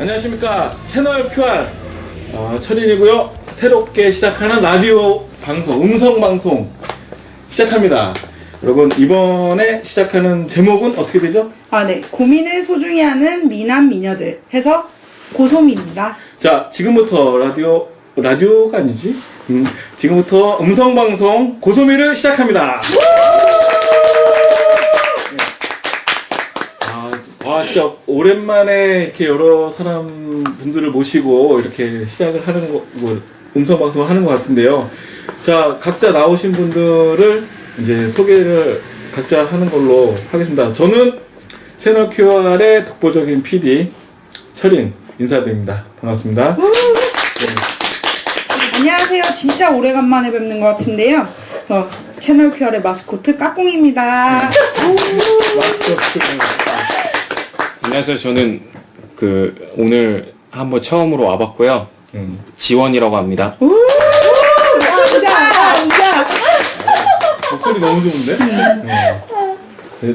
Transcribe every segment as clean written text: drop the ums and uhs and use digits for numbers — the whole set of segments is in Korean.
안녕하십니까. 채널 QR 철인이고요. 새롭게 시작하는 라디오 방송, 음성방송 시작합니다. 여러분, 이번에 시작하는 제목은 어떻게 되죠? 네. 고민을 소중히 하는 미남 미녀들 해서 고소미입니다. 자, 지금부터 라디오가 아니지? 지금부터 음성방송 고소미를 시작합니다. 와, 진짜 오랜만에 이렇게 여러 분들을 모시고 이렇게 시작을 하는 음성방송을 하는 것 같은데요. 자, 각자 나오신 분들을 이제 소개를 각자 하는 걸로 하겠습니다. 저는 채널 QR의 독보적인 PD 철인 인사드립니다. 반갑습니다. 네. 안녕하세요. 진짜 오래간만에 뵙는 것 같은데요. 채널 QR의 마스코트 까꿍입니다. 안녕하세요. 저는 오늘 한번 처음으로 와봤고요. 지원이라고 합니다. 진짜. 목소리 너무 좋은데?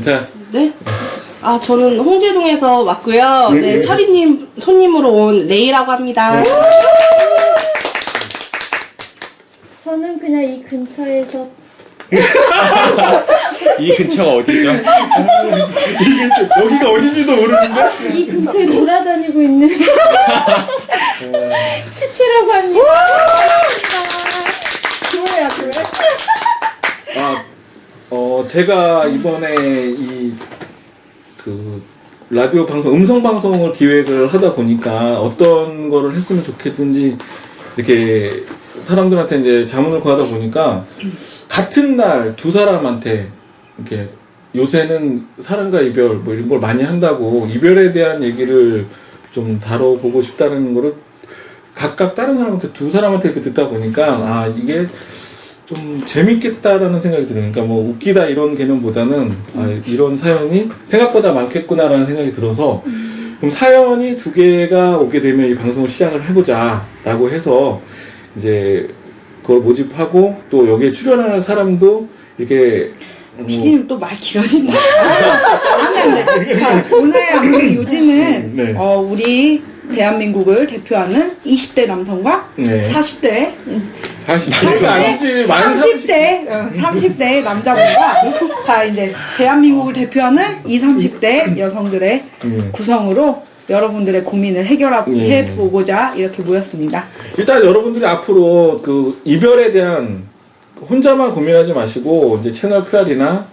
자, 네? 저는 홍제동에서 왔고요. 네, 철이님 손님으로 온 레이라고 합니다. 저는 그냥 이 근처에서 이 근처가 어디죠? 여기가 어딘지도 모르는데? 이 근처에 돌아다니고 있는 치치라고 합니다. 그거야, 그래? 제가 이번에 라디오 방송, 음성 방송을 기획을 하다 보니까 어떤 거를 했으면 좋겠는지 이렇게 사람들한테 이제 자문을 구하다 보니까 같은 날 두 사람한테 이렇게 요새는 사랑과 이별 뭐 이런 걸 많이 한다고 이별에 대한 얘기를 좀 다뤄보고 싶다는 거를 각각 다른 사람한테 두 사람한테 이렇게 듣다 보니까 이게 좀 재밌겠다라는 생각이 들어요. 그러니까 뭐 웃기다 이런 개념보다는 이런 사연이 생각보다 많겠구나라는 생각이 들어서 그럼 사연이 두 개가 오게 되면 이 방송을 시작을 해보자라고 해서 이제 그걸 모집하고 또 여기에 출연하는 사람도 이렇게 PD님 또 말 길어진다. 자, 오늘 아무튼 요즘은 네. 우리 대한민국을 대표하는 20대 남성과 네. 40대 40대가 아니지, 만 30대 남자분과 자 이제 대한민국을 대표하는 20, 30대 여성들의 구성으로 여러분들의 고민을 해보고자 이렇게 모였습니다. 일단 여러분들이 앞으로 이별에 대한 혼자만 고민하지 마시고 이제 채널 QR이나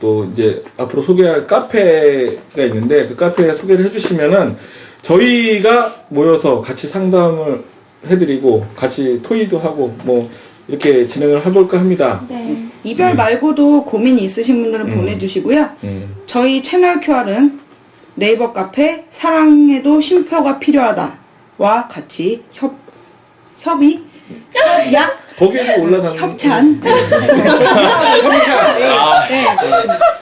또 이제 앞으로 소개할 카페가 있는데 그 카페에 소개를 해주시면은 저희가 모여서 같이 상담을 해드리고 같이 토의도 하고 뭐 이렇게 진행을 해볼까 합니다. 네. 이별 말고도 고민이 있으신 분들은 보내주시고요. 저희 채널 QR은 네이버 카페 사랑에도 쉼표가 필요하다와 같이 협의? 거기에도 올라가는 협찬?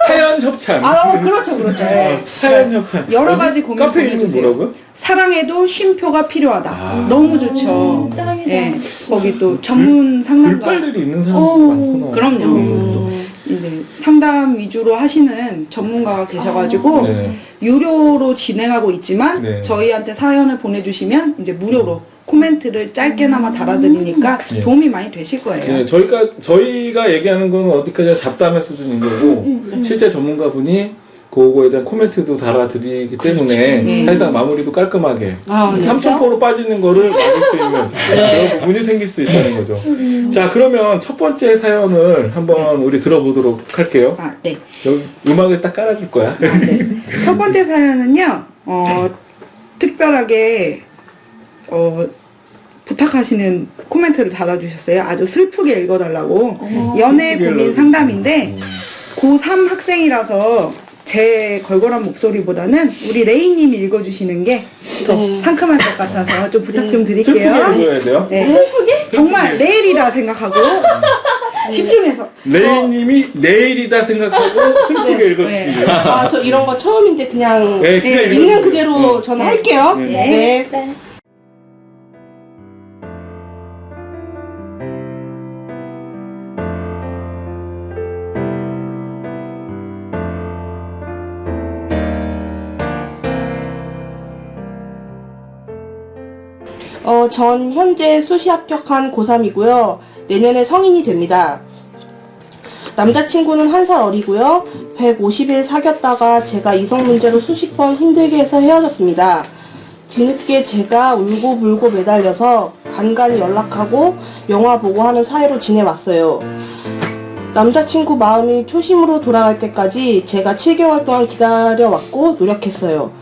사연 협찬. 그렇죠. 네. 사연 협찬. 여러 가지 고민 카페 이름이 보내주세요. 뭐라고요? 사랑에도 쉼표가 필요하다. 너무 좋죠. 짱이다. 네. 거기 또 전문 상담가. 글빨들이 있는 사람들이 많구나. 그럼요. 이제 상담 위주로 하시는 전문가가 계셔가지고 네. 유료로 진행하고 있지만 네. 저희한테 사연을 보내주시면 이제 무료로 코멘트를 짧게나마 달아드리니까 네. 도움이 많이 되실 거예요. 네, 저희가 얘기하는 건 어디까지나 잡담의 수준인 거고 실제 전문가분이 그거에 대한 코멘트도 달아드리기 때문에 네. 사실상 마무리도 깔끔하게 네. 3,000%로 빠지는 거를 막을 수 있는 그런 부분이 생길 수 있다는 거죠. 자, 그러면 첫 번째 사연을 한번 우리 들어보도록 할게요. 네. 여기 음악을 딱 깔아줄 거야. 네. 첫 번째 사연은요, 특별하게, 부탁하시는 코멘트를 달아주셨어요. 아주 슬프게 읽어달라고. 연애 고민 상담인데, 고3 학생이라서 제 걸걸한 목소리보다는 우리 레이님이 읽어주시는 게 더 상큼할 것 같아서 좀 부탁 좀 슬프게 드릴게요. 읽어야 돼요. 네. 정말 내일이라 생각하고 집중해서. 레이님이 내일이다 생각하고 슬프게 읽어주시면 돼요. 저 이런 거 처음인데 그냥 네, 그냥 있는 읽어주세요. 그대로 저는 할게요. 네. 네. 네. 전 현재 수시 합격한 고3이고요. 내년에 성인이 됩니다. 남자친구는 1살 어리고요. 150일 사귀었다가 제가 이성 문제로 수십 번 힘들게 해서 헤어졌습니다. 뒤늦게 제가 울고불고 매달려서 간간히 연락하고 영화 보고 하는 사이로 지내왔어요. 남자친구 마음이 초심으로 돌아갈 때까지 제가 7개월 동안 기다려왔고 노력했어요.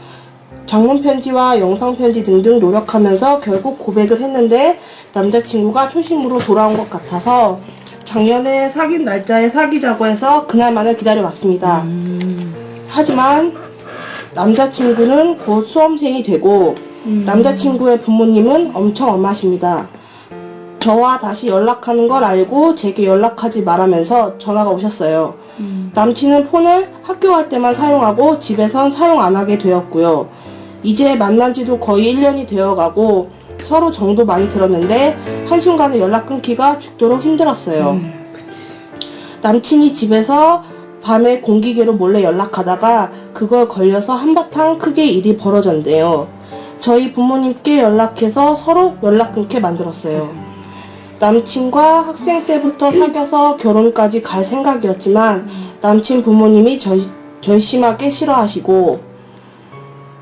장문 편지와 영상 편지 등등 노력하면서 결국 고백을 했는데 남자친구가 초심으로 돌아온 것 같아서 작년에 사귄 날짜에 사귀자고 해서 그날만을 기다려왔습니다. 하지만 남자친구는 곧 수험생이 되고 남자친구의 부모님은 엄청 엄하십니다. 저와 다시 연락하는 걸 알고 제게 연락하지 말라면서 전화가 오셨어요. 남친은 폰을 학교 갈 때만 사용하고 집에선 사용 안 하게 되었고요. 이제 만난 지도 거의 1년이 되어가고 서로 정도 많이 들었는데 한순간에 연락 끊기가 죽도록 힘들었어요. 남친이 집에서 밤에 공기계로 몰래 연락하다가 그걸 걸려서 한바탕 크게 일이 벌어졌는데요. 저희 부모님께 연락해서 서로 연락 끊게 만들었어요. 남친과 학생 때부터 사귀어서 결혼까지 갈 생각이었지만 남친 부모님이 절심하게 싫어하시고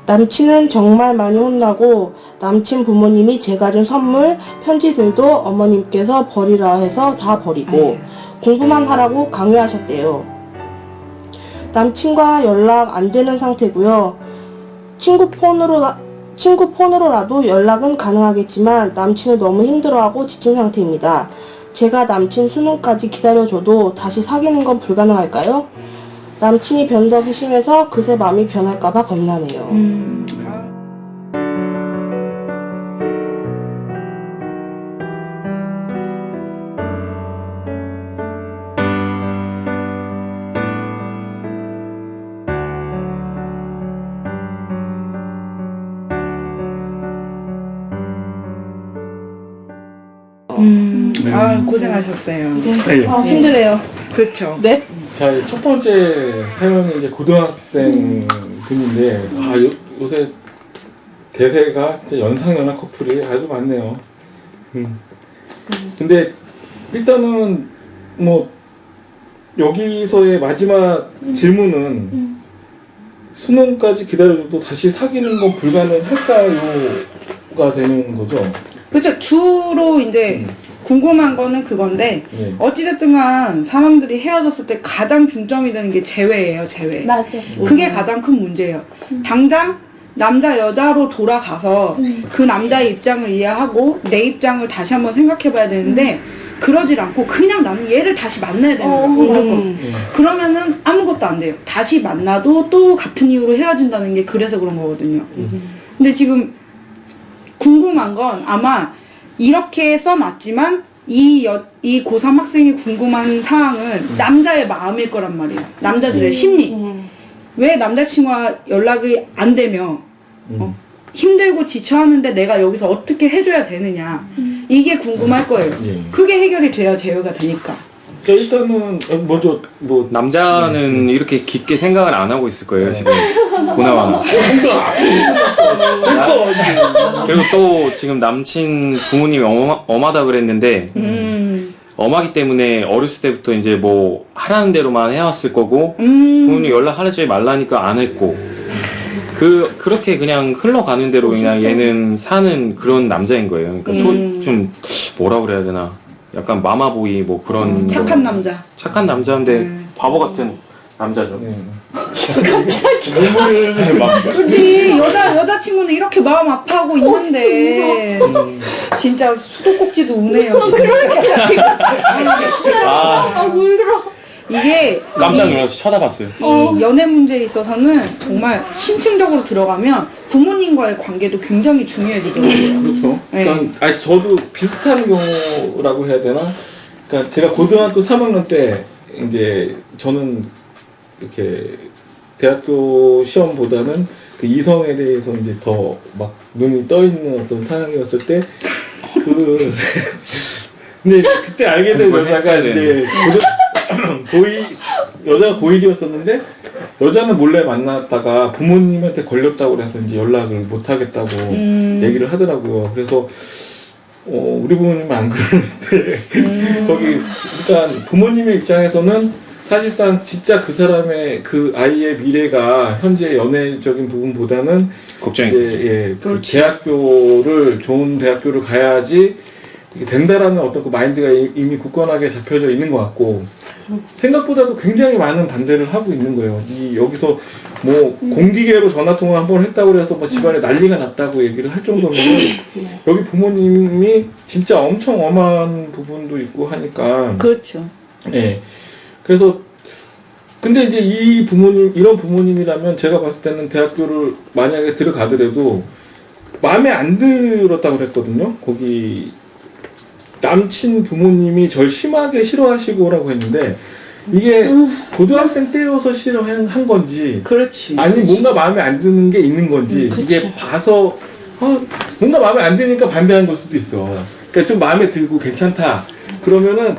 남친은 정말 많이 혼나고 남친 부모님이 제가 준 선물, 편지들도 어머님께서 버리라 해서 다 버리고 공부만 하라고 강요하셨대요. 남친과 연락 안 되는 상태고요. 친구 폰으로라도 연락은 가능하겠지만 남친은 너무 힘들어하고 지친 상태입니다. 제가 남친 수능까지 기다려줘도 다시 사귀는 건 불가능할까요? 남친이 변덕이 심해서 그새 마음이 변할까봐 겁나네요. 고생하셨어요. 네. 힘드네요. 그렇죠. 네. 자, 첫 번째 사연이 이제 고등학생 분인데, 요새 대세가 진짜 연상연하 커플이 아주 많네요. 근데 일단은 뭐 여기서의 마지막 질문은 수능까지 기다려도 다시 사귀는 건 불가능할까요가 되는 거죠. 그렇죠. 주로 이제 궁금한 거는 그건데 예. 어찌됐든 간 사람들이 헤어졌을 때 가장 중점이 되는 게 재회예요. 재회. 맞아. 그게 가장 큰 문제예요. 당장 남자 여자로 돌아가서 그 남자의 입장을 이해하고 내 입장을 다시 한번 생각해 봐야 되는데 그러질 않고 그냥 나는 얘를 다시 만나야 되는 거야. 무조건. 그러면은 아무것도 안 돼요. 다시 만나도 또 같은 이유로 헤어진다는 게 그래서 그런 거거든요. 근데 지금 궁금한 건 아마 이렇게 써놨지만 이 고3 학생이 궁금한 사항은 남자의 마음일 거란 말이에요. 남자들의 심리. 왜 남자친구와 연락이 안 되며 힘들고 지쳐하는데 내가 여기서 어떻게 해줘야 되느냐. 이게 궁금할 거예요. 예. 그게 해결이 돼야 제어가 되니까. 그러니까 일단은 먼저 뭐 남자는 이렇게 깊게 생각을 안 하고 있을 거예요, 지금. 보나마나. 했어. 그리고 또 지금 남친 부모님이 엄하다 그랬는데, 엄하기 때문에 어렸을 때부터 이제 뭐 하라는 대로만 해왔을 거고, 부모님 연락하지 말라니까 안 했고, 그렇게 그냥 흘러가는 대로 그냥 얘는 사는 그런 남자인 거예요. 그러니까 좀 뭐라 그래야 되나. 약간 마마보이 뭐 그런 착한 남자. 착한 남자인데 바보 같은 남자죠. 눈물을 막 그렇지. 여자친구는 이렇게 마음 아파하고 있는데 진짜 수도꼭지도 우네요. 아, 울어. 이게 깜짝 놀라서 쳐다봤어요. 이 연애 문제에 있어서는 정말 심층적으로 들어가면 부모님과의 관계도 굉장히 중요해지더라고요. 그렇죠. 네. 그러니까 저도 비슷한 경우라고 해야 되나? 그러니까 제가 고등학교 3학년 때 이제 저는 이렇게 대학교 시험보다는 그 이성에 대해서 이제 더 막 눈이 떠 있는 어떤 상황이었을 때 근데 그때 알게 된 그걸 여자가 했어야 이제 고이 여자가 고1이었었는데 여자는 몰래 만났다가 부모님한테 걸렸다고 그래서 이제 연락을 못 하겠다고 얘기를 하더라고요. 그래서 우리 부모님은 안 그러는데 거기 그러니까 부모님의 입장에서는 사실상 진짜 그 사람의 그 아이의 미래가 현재 연애적인 부분보다는 걱정이 그 대학교를 좋은 대학교를 가야지 이게 된다라는 어떤 그 마인드가 이미 굳건하게 잡혀져 있는 것 같고 생각보다도 굉장히 많은 반대를 하고 있는 거예요. 여기서 뭐 공기계로 전화 통화 한 번 했다고 해서 뭐 집안에 난리가 났다고 얘기를 할 정도면 여기 부모님이 진짜 엄청 엄한 부분도 있고 하니까 그렇죠. 예. 그래서 근데 이제 이런 부모님이라면 제가 봤을 때는 대학교를 만약에 들어가더라도 마음에 안 들었다고 그랬거든요. 거기 남친 부모님이 절 심하게 싫어하시고라고 했는데 이게 고등학생 때여서 싫어한 건지 그렇지. 아니 뭔가 마음에 안 드는 게 있는 건지 이게 봐서 뭔가 마음에 안 드니까 반대한 걸 수도 있어. 그러니까 좀 마음에 들고 괜찮다. 그러면은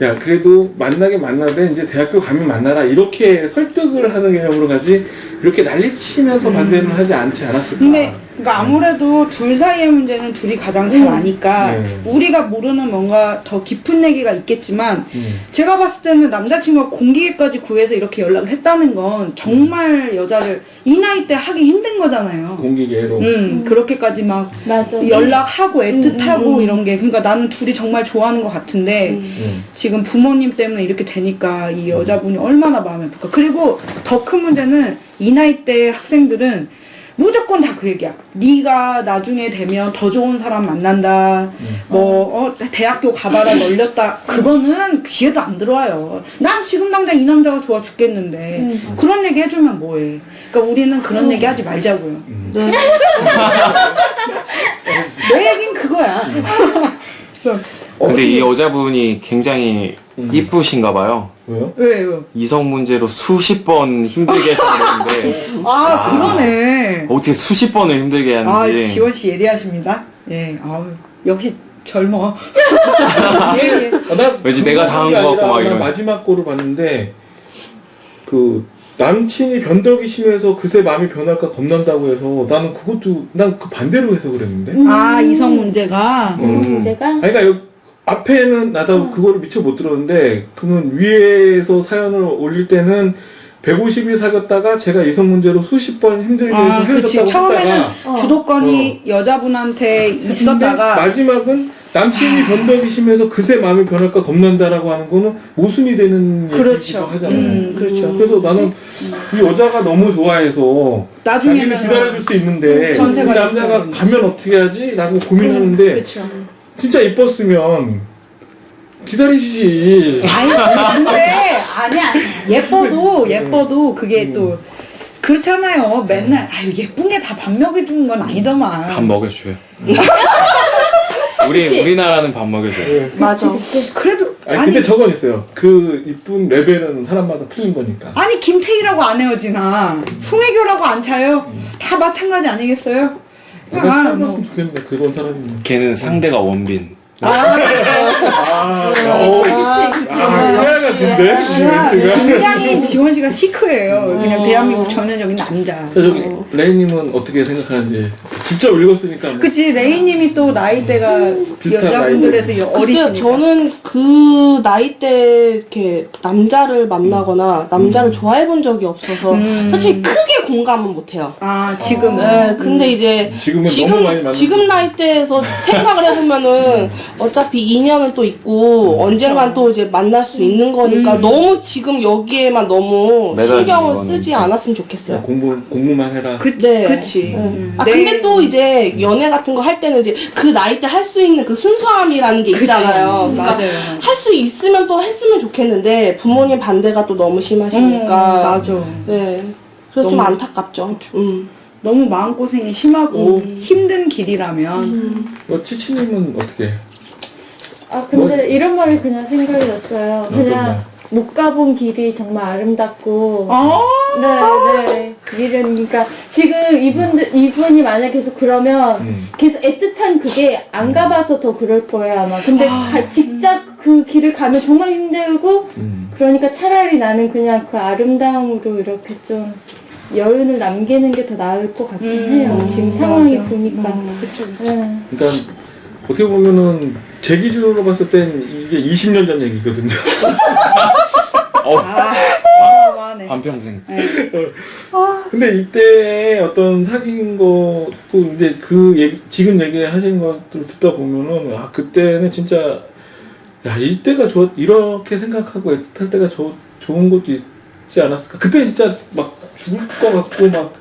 야 그래도 만나되 이제 대학교 가면 만나라 이렇게 설득을 하는 개념으로 가지 이렇게 난리치면서 반대를 하지 않지 않았을까. 근데 그러니까 아무래도 둘 사이의 문제는 둘이 가장 잘 아니까 우리가 모르는 뭔가 더 깊은 얘기가 있겠지만 제가 봤을 때는 남자친구가 공기계까지 구해서 이렇게 연락을 했다는 건 정말 여자를 이 나이 때 하기 힘든 거잖아요. 공기계로. 그렇게까지 막 맞아. 연락하고 애틋하고 이런 게 그러니까 나는 둘이 정말 좋아하는 것 같은데 지금 부모님 때문에 이렇게 되니까 이 여자분이 얼마나 마음이 아플까. 그리고 더 큰 문제는 이 나이 때 학생들은 무조건 다 그 얘기야. 네가 나중에 되면 더 좋은 사람 만난다. 대학교 가봐라 널렸다. 그거는 귀에도 안 들어와요. 난 지금 당장 이 남자가 좋아 죽겠는데 그런 얘기 해주면 뭐해. 그러니까 우리는 그런 얘기 하지 말자고요. 네. 내 얘긴 그거야. 그래서 근데 이 여자분이 굉장히 이쁘신가 봐요. 왜요? 왜요? 이성 문제로 수십 번 힘들게 했는데 그러네. 어떻게 수십 번을 힘들게 하는지. 지원 씨 예리하십니다. 예, 역시 젊어. 예. 왠지 내가 당한 것 같고 막 이런. 마지막 거를 봤는데 그 남친이 변덕이 심해서 그새 마음이 변할까 겁난다고 해서 난 그 반대로 해서 그랬는데. 이성 문제가. 무슨 문제가? 아니, 그러니까 앞에는 나도 그거를 미처 못 들었는데 그는 위에서 사연을 올릴 때는 150일 사귀었다가 제가 이성 문제로 수십 번 힘들게 해서 헤어졌다고 처음에는 했다가 주도권이 여자분한테 있었다가 마지막은 남친이 변덕이 심해서 그새 마음이 변할까 겁난다라고 하는 거는 모순이 되는 그렇죠. 얘기기도 하잖아요. 그렇죠. 그래서 나는 이 여자가 너무 좋아해서 나중에는 자기를 기다려줄 수 있는데 이 전세가 남자가 있죠. 가면 어떻게 하지? 라고 고민하는데 그렇죠. 진짜 이뻤으면 기다리시지. 근데 아니야. 예뻐도 그게 또 그렇잖아요. 맨날 예쁜 게 다 밥 먹여주는 건 아니더만. 밥 먹여줘요. 우리나라는 밥 먹여줘요. 맞아. 그래도 근데 저건 있어요. 그 이쁜 레벨은 사람마다 틀린 거니까. 아니 김태희라고 안 헤어지나 송혜교라고 안 차요? 다 마찬가지 아니겠어요? 내가 참았으면 좋겠는데 그건 사람이. 걔는 상대가 원빈. 굉장히 지원 씨가 시크해요. 그냥 대한민국 전형적인 남자. 저기 레이님은 어떻게 생각하는지 직접 읽었으니까. 뭐. 그치 레이님이 또 나이대가 비슷한 여자분들에서 글쎄요, 어리시니까. 저는 그 나이 때 이렇게 남자를 만나거나 남자를 좋아해 본 적이 없어서 솔직히 크게 공감은 못해요. 지금. 네, 근데 이제 지금은 너무 많이 만나. 지금 나이대에서 생각을 해보면은 어차피 2년은 또 있고 언젠간 또 이제 만날 수 있는 거니까 너무 지금 여기에만 너무 매달리는 신경을 거는 쓰지 않았으면 좋겠어요. 공부만 해라. 네. 그치. 근데 또 이제 연애 같은 거 할 때는 이제 그 나이 때 할 수 있는 그 순수함이라는 게 있잖아요. 그러니까 맞아요. 할 수 있으면 또 했으면 좋겠는데 부모님 반대가 또 너무 심하시니까. 맞아. 네. 그래서 좀 너무- 안타깝죠. 너무 마음고생이 심하고 힘든 길이라면. 치치님은 어떻게? 근데 이런 말이 그냥 생각이 났어요. 어떤 그냥 말? 못 가본 길이 정말 아름답고. 네. 길은, 그러니까 지금 이분이 만약 계속 그러면 계속 애틋한 그게 안 가봐서 더 그럴 거예요, 아마. 근데 직접 그 길을 가면 정말 힘들고, 그러니까 차라리 나는 그냥 그 아름다움으로 이렇게 좀 여운을 남기는 게 더 나을 것 같긴 해요. 지금 상황이 맞아. 보니까. 그쵸. 네. 그러니까 어떻게 보면은 제 기준으로 봤을 땐 이게 20년 전 얘기거든요. 어마어마하네. 반평생. 근데 이때 어떤 사귄 것도 이제 그 얘기, 지금 얘기하신 것들 듣다 보면은 아 그때는 진짜 야 이때가 이렇게 생각하고 애틋할 때가 좋은 것도 있지 않았을까. 그때 진짜 막 죽을 것 같고 막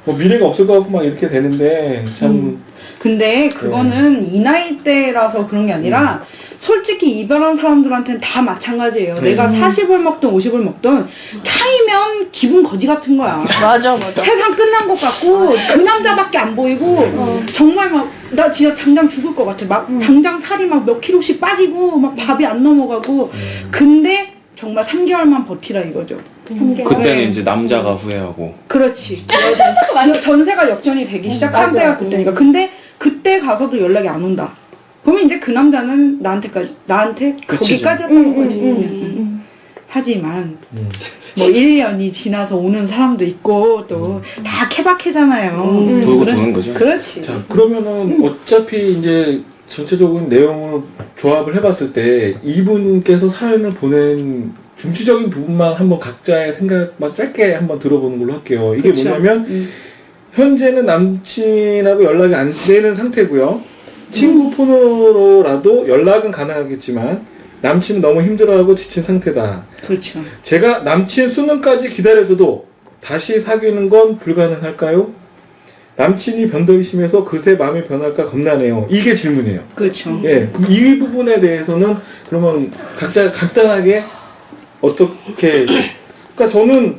뭐 미래가 없을 것 같고 막 이렇게 되는데 참. 근데 그거는 이 나이 때라서 그런 게 아니라 솔직히 이별한 사람들한테는 다 마찬가지예요. 내가 40을 먹든 50을 먹든 차이면 기분 거지 같은 거야. 맞아, 맞아. 세상 끝난 것 같고 그 남자밖에 안 보이고 정말 막 나 진짜 당장 죽을 것 같아. 막 당장 살이 막 몇 킬로씩 빠지고 막 밥이 안 넘어가고 근데 정말 3개월만 버티라 이거죠. 3개월. 그때는 네. 이제 남자가 후회하고. 그렇지. 전세가 역전이 되기 시작한 맞아. 때가 그때니까. 근데 그때 가서도 연락이 안 온다. 그러면 이제 그 남자는 나한테 그치죠. 거기까지였다는 거지. 하지만 뭐 1년이 지나서 오는 사람도 있고 또 다 케바케잖아요. 돌고 도는 거죠. 그렇지. 자 그러면은 어차피 이제 전체적인 내용을 조합을 해봤을 때 이분께서 사연을 보낸 중추적인 부분만 한번 각자의 생각만 짧게 한번 들어보는 걸로 할게요. 이게 그쵸. 뭐냐면 현재는 남친하고 연락이 안 되는 상태고요. 친구 폰으로라도 연락은 가능하겠지만 남친은 너무 힘들어하고 지친 상태다. 그렇죠. 제가 남친 수능까지 기다려줘도 다시 사귀는 건 불가능할까요? 남친이 변덕이 심해서 그새 마음이 변할까 겁나네요. 이게 질문이에요. 그렇죠. 예, 그럼 이 부분에 대해서는 그러면 각자 간단하게 어떻게, 그러니까 저는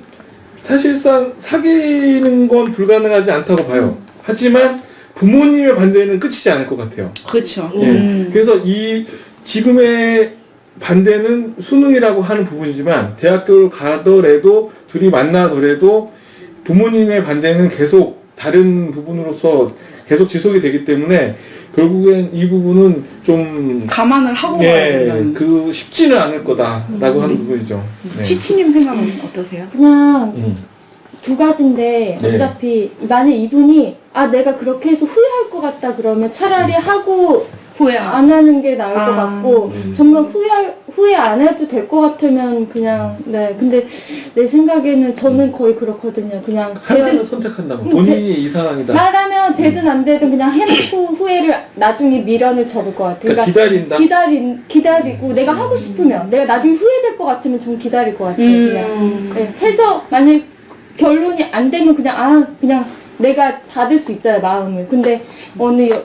사실상 사귀는 건 불가능하지 않다고 봐요. 하지만 부모님의 반대는 끝이지 않을 것 같아요. 그렇죠. 예. 그래서 이 지금의 반대는 수능이라고 하는 부분이지만 대학교를 가더라도 둘이 만나더라도 부모님의 반대는 계속 다른 부분으로서 계속 지속이 되기 때문에 결국엔 이 부분은 좀 감안을 하고 가야 예, 된다는. 그 쉽지는 않을 거다라고 하는 부분이죠. 네. 치치님 생각은 어떠세요? 그냥 음. 두 가지인데 네. 어차피 만약 이분이 아 내가 그렇게 해서 후회할 것 같다 그러면 차라리 하고 후회 안 하는 게 나을 것 아. 같고 정말 후회 안 해도 될 것 같으면 그냥 네 근데 내 생각에는 저는 거의 그렇거든요. 그냥 하나를 되든 선택한다면 본인이 이 상황이다. 말하면 되든 안 되든 그냥 해놓고 후회를 나중에 미련을 접을 것 같아요. 그러니까 기다린다. 기다리고 내가 하고 싶으면 내가 나중에 후회될 것 같으면 좀 기다릴 것 같아요. 그냥 네, 해서 만약 결론이 안 되면 그냥 내가 닫을 수 있잖아요 마음을. 근데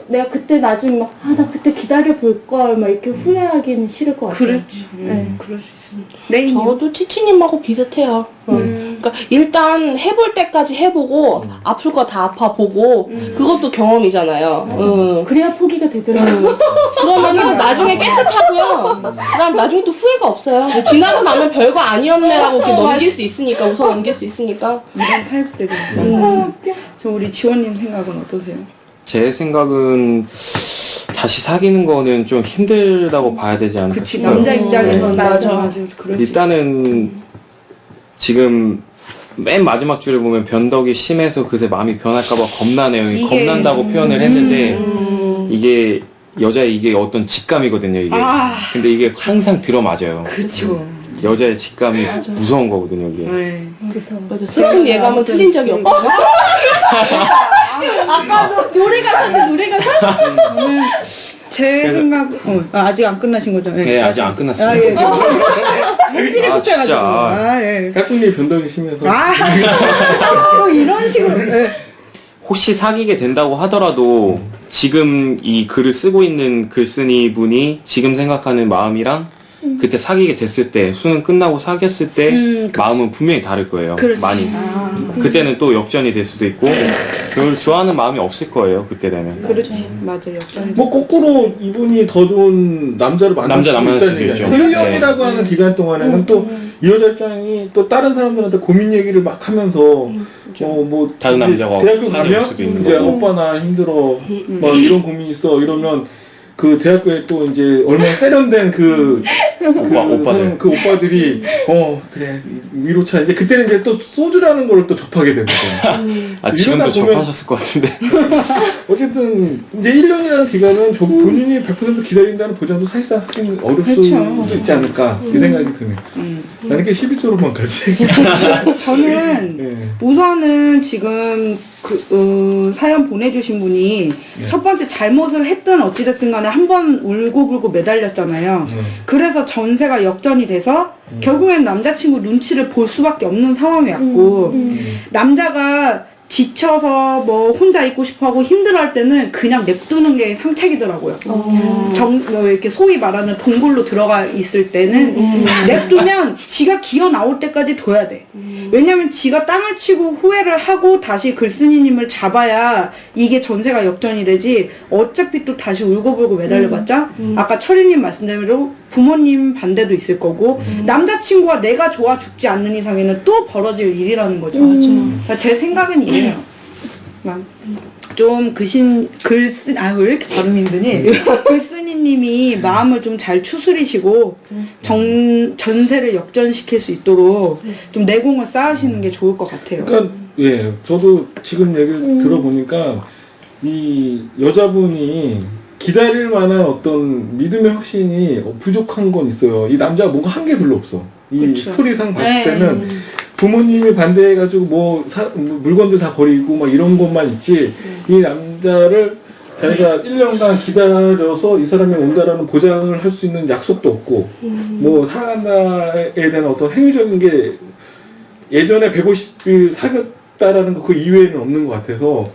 내가 그때 나중에 막 나 그때 기다려 볼 걸 막 이렇게 후회하기는 싫을 것 같아요. 그렇지. 네. 그럴 수 있습니다. 레이님. 저도 치치님하고 비슷해요. 그러니까 일단 해볼 때까지 해보고 아플 거 다 아파보고 그것도 경험이잖아요. 그래야 포기가 되더라고요. 그러면은 나중에 깨끗하고요. 그다음 나중에 또 후회가 없어요. 지나고 나면 별거 아니었네라고 이렇게 넘길 수 있으니까 웃어 넘길 수 있으니까. 이런 타입들이. 저 우리 지원님 생각은 어떠세요? 제 생각은 다시 사귀는 거는 좀 힘들다고 봐야 되지 않을까 그치 싶어요. 남자 입장에서는 맞아. 그럴 수 일단은 지금 맨 마지막 줄에 보면 변덕이 심해서 그새 마음이 변할까봐 겁나네요. 이게- 겁난다고 표현을 했는데 이게 여자의 이게 어떤 직감이거든요. 이게. 아. 근데 이게 항상 들어맞아요. 그렇죠. 여자의 직감이 무서운 거거든요. 이게. 네. 그래서 맞아. 슬픈 예감은 틀린 적이 없고. 아까 노래 가사인데 노래 가사? 저는 제 그래서- 생각 아직 안 끝나신 거죠? 네, 아직 안 끝났어요. 아, 예. 일찍이 아, 급해가지고. 진짜. 아, 예. 까꿍이 변덕이 심해서 또 이런 식으로. 예. 혹시 사귀게 된다고 하더라도 지금 이 글을 쓰고 있는 글쓴이 분이 지금 생각하는 마음이랑 그때 사귀게 됐을 때 수능 끝나고 사귀었을 때 마음은 분명히 다를 거예요. 그렇지. 많이. 아, 그때는 또 역전이 될 수도 있고 그걸 좋아하는 마음이 없을 거예요. 그때 되면. 그렇지. 맞아, 역전. 뭐 거꾸로 이분이 더 좋은 남자를 만날 남자 수도 만날 있다는 수도 얘기죠. 있죠. 1년이라고 하는 기간 동안에는 또 이 여자 입장이 또 다른 사람들한테 고민 얘기를 막 하면서 뭐 다른 이제 남자가 대학교 사귈 가면 수도 있는 이제 거고. 오빠 나 힘들어 막 이런 고민 있어 이러면 그 대학교에 또 이제 얼마나 세련된 오빠들. 그 오빠들이 그래 위로차 이제 그때는 이제 또 소주라는 걸 또 접하게 됩니다. 아, 지금도 이러다 보면 접하셨을 것 같은데. 어쨌든 이제 1년이라는 기간은 본인이 100% 기다린다는 보장도 사실상 하긴 어렵 그쵸. 수도 있지 않을까 이 생각이 드네요. 나는 이렇게 12조로만 가지. 저는 네. 우선은 지금 사연 보내주신 분이 네. 첫 번째 잘못을 했든 어찌됐든 간에 한 번 울고불고 매달렸잖아요. 그래서 전세가 역전이 돼서 결국엔 남자친구 눈치를 볼 수밖에 없는 상황이었고 남자가 지쳐서 뭐 혼자 있고 싶어하고 힘들어할 때는 그냥 냅두는 게 상책이더라고요. 이렇게 소위 말하는 동굴로 들어가 있을 때는 냅두면 지가 기어 나올 때까지 둬야 돼. 왜냐면 지가 땅을 치고 후회를 하고 다시 글쓴이님을 잡아야 이게 전세가 역전이 되지 어차피 또 다시 울고불고 매달려봤자 아까 철이님 말씀대로 부모님 반대도 있을 거고 남자친구가 내가 좋아 죽지 않는 이상에는 또 벌어질 일이라는 거죠. 그러니까 제 생각은 이래요. 좀 왜 이렇게 발음이 힘드니? 글쓴이님이 마음을 좀 잘 추스리시고 전세를 역전시킬 수 있도록 좀 내공을 쌓으시는 게 좋을 것 같아요. 그러니까 예, 저도 지금 얘기를 들어보니까 이 여자분이 기다릴 만한 어떤 믿음의 확신이 부족한 건 있어요. 이 남자가 뭔가 한 게 별로 없어. 이 그쵸. 스토리상 봤을 네. 때는 부모님이 반대해가지고 뭐 물건들 다 버리고 막 이런 것만 있지 이 남자를 자기가 1년간 기다려서 이 사람이 온다라는 보장을 할 수 있는 약속도 없고 뭐 사랑한다에 대한 어떤 행위적인 게 예전에 150일 사귀었다라는 거 그 이외에는 없는 것 같아서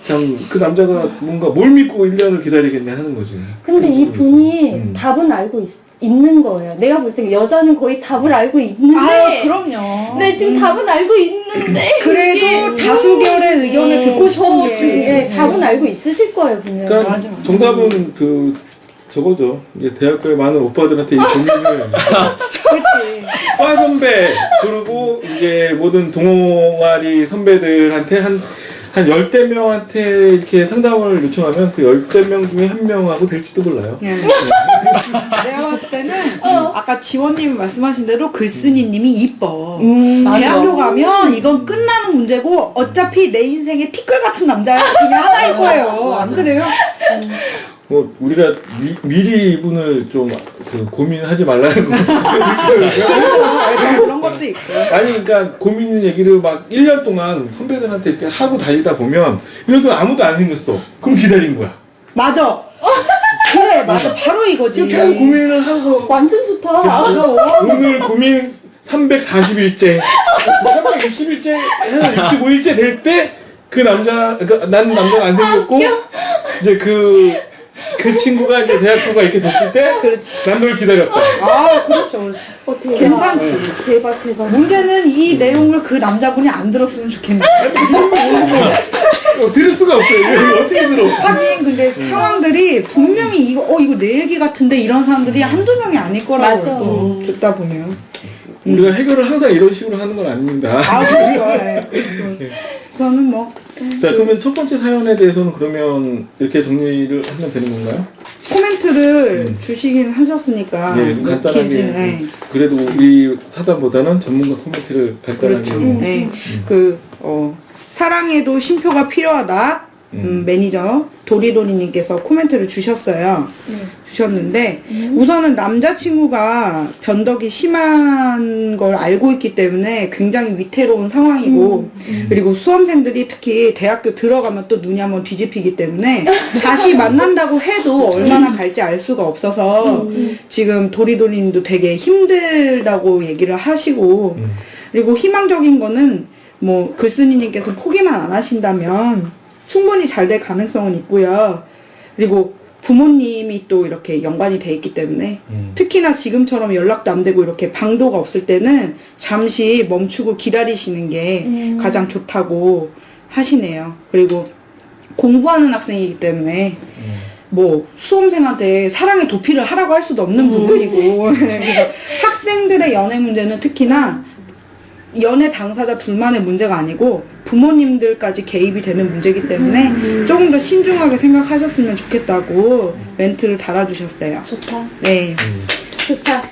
참 그 남자가 뭔가 뭘 믿고 1년을 기다리겠냐 하는 거지. 근데 이 분이 답은 알고 있는 거예요. 내가 볼 때 여자는 거의 답을 알고 있는데. 그럼요. 네, 지금 답은 알고 있는데. 그래도 이게, 다수결의 의견을 듣고 싶은 게. 답은 알고 있으실 거예요, 분명. 그러니까 맞아. 정답은 저거죠. 이제 대학교에 많은 오빠들한테 이 고민을 그렇지. 과 선배 그리고 이제 모든 동아리 선배들한테 한 10대 명한테 이렇게 상담을 요청하면 그 10대 명 중에 한 명하고 될지도 몰라요. 예. 내가 봤을 때는 아까 지원님이 말씀하신 대로 글쓴이님이 이뻐. 대학교 가면 이건 끝나는 문제고 어차피 내 인생에 티끌 같은 남자 중에 하나일 거예요. 안 그래요? 뭐 우리가 미리 이분을 좀 고민하지 말라는 거. 그런 것도 있고. 아니 그러니까 고민 얘기를 막 1년 동안 선배들한테 이렇게 하고 다니다 보면 1년 동안 아무도 안 생겼어. 그럼 기다린 거야. 맞아. 그래, 맞아. 바로 이거지. 이렇게 하고 고민을 하고 완전 좋다. 맞아. 오늘 고민 340일째, 320일째, 65일째 될 때 그 남자, 그러니까 난 남자가 안 생겼고 이제 그 친구가 이제 대학교가 이렇게 됐을 때 난 널 기다렸다. 그렇죠. 대박. 괜찮지. 대박. 문제는 이 내용을 그 남자분이 안 들었으면 좋겠네. 들을 수가 없어요. 이거 어떻게 들어? 하긴 근데 상황들이 분명히 이거 내 얘기 같은데 이런 사람들이 한두 명이 아닐 거라고 맞아. 또 듣다 보면. 우리가 해결을 항상 이런 식으로 하는 건 아닙니다. 그렇죠. 저는 뭐 자, 그러면 첫 번째 사연에 대해서는 그러면 이렇게 정리를 하면 되는 건가요? 코멘트를 주시긴 하셨으니까 네, 좀 간단하게. 길지는, 네. 그래도 우리 사단보다는 전문가 코멘트를 간단하게. 그렇죠. 네. 사랑에도 쉼표가 필요하다. 매니저 도리도리님께서 코멘트를 주셨어요. 주셨는데 우선은 남자친구가 변덕이 심한 걸 알고 있기 때문에 굉장히 위태로운 상황이고 그리고 수험생들이 특히 대학교 들어가면 또 눈이 한번 뒤집히기 때문에 다시 만난다고 해도 얼마나 갈지 알 수가 없어서 지금 도리도리님도 되게 힘들다고 얘기를 하시고 그리고 희망적인 거는 뭐 글쓴이님께서 포기만 안 하신다면 충분히 잘 될 가능성은 있고요. 그리고 부모님이 또 이렇게 연관이 돼 있기 때문에 특히나 지금처럼 연락도 안 되고 이렇게 방도가 없을 때는 잠시 멈추고 기다리시는 게 가장 좋다고 하시네요. 그리고 공부하는 학생이기 때문에 뭐 수험생한테 사랑의 도피를 하라고 할 수도 없는 부분이고 그래서 학생들의 연애 문제는 특히나 연애 당사자 둘만의 문제가 아니고 부모님들까지 개입이 되는 문제이기 때문에 조금 더 신중하게 생각하셨으면 좋겠다고 멘트를 달아주셨어요. 좋다. 네. 좋다.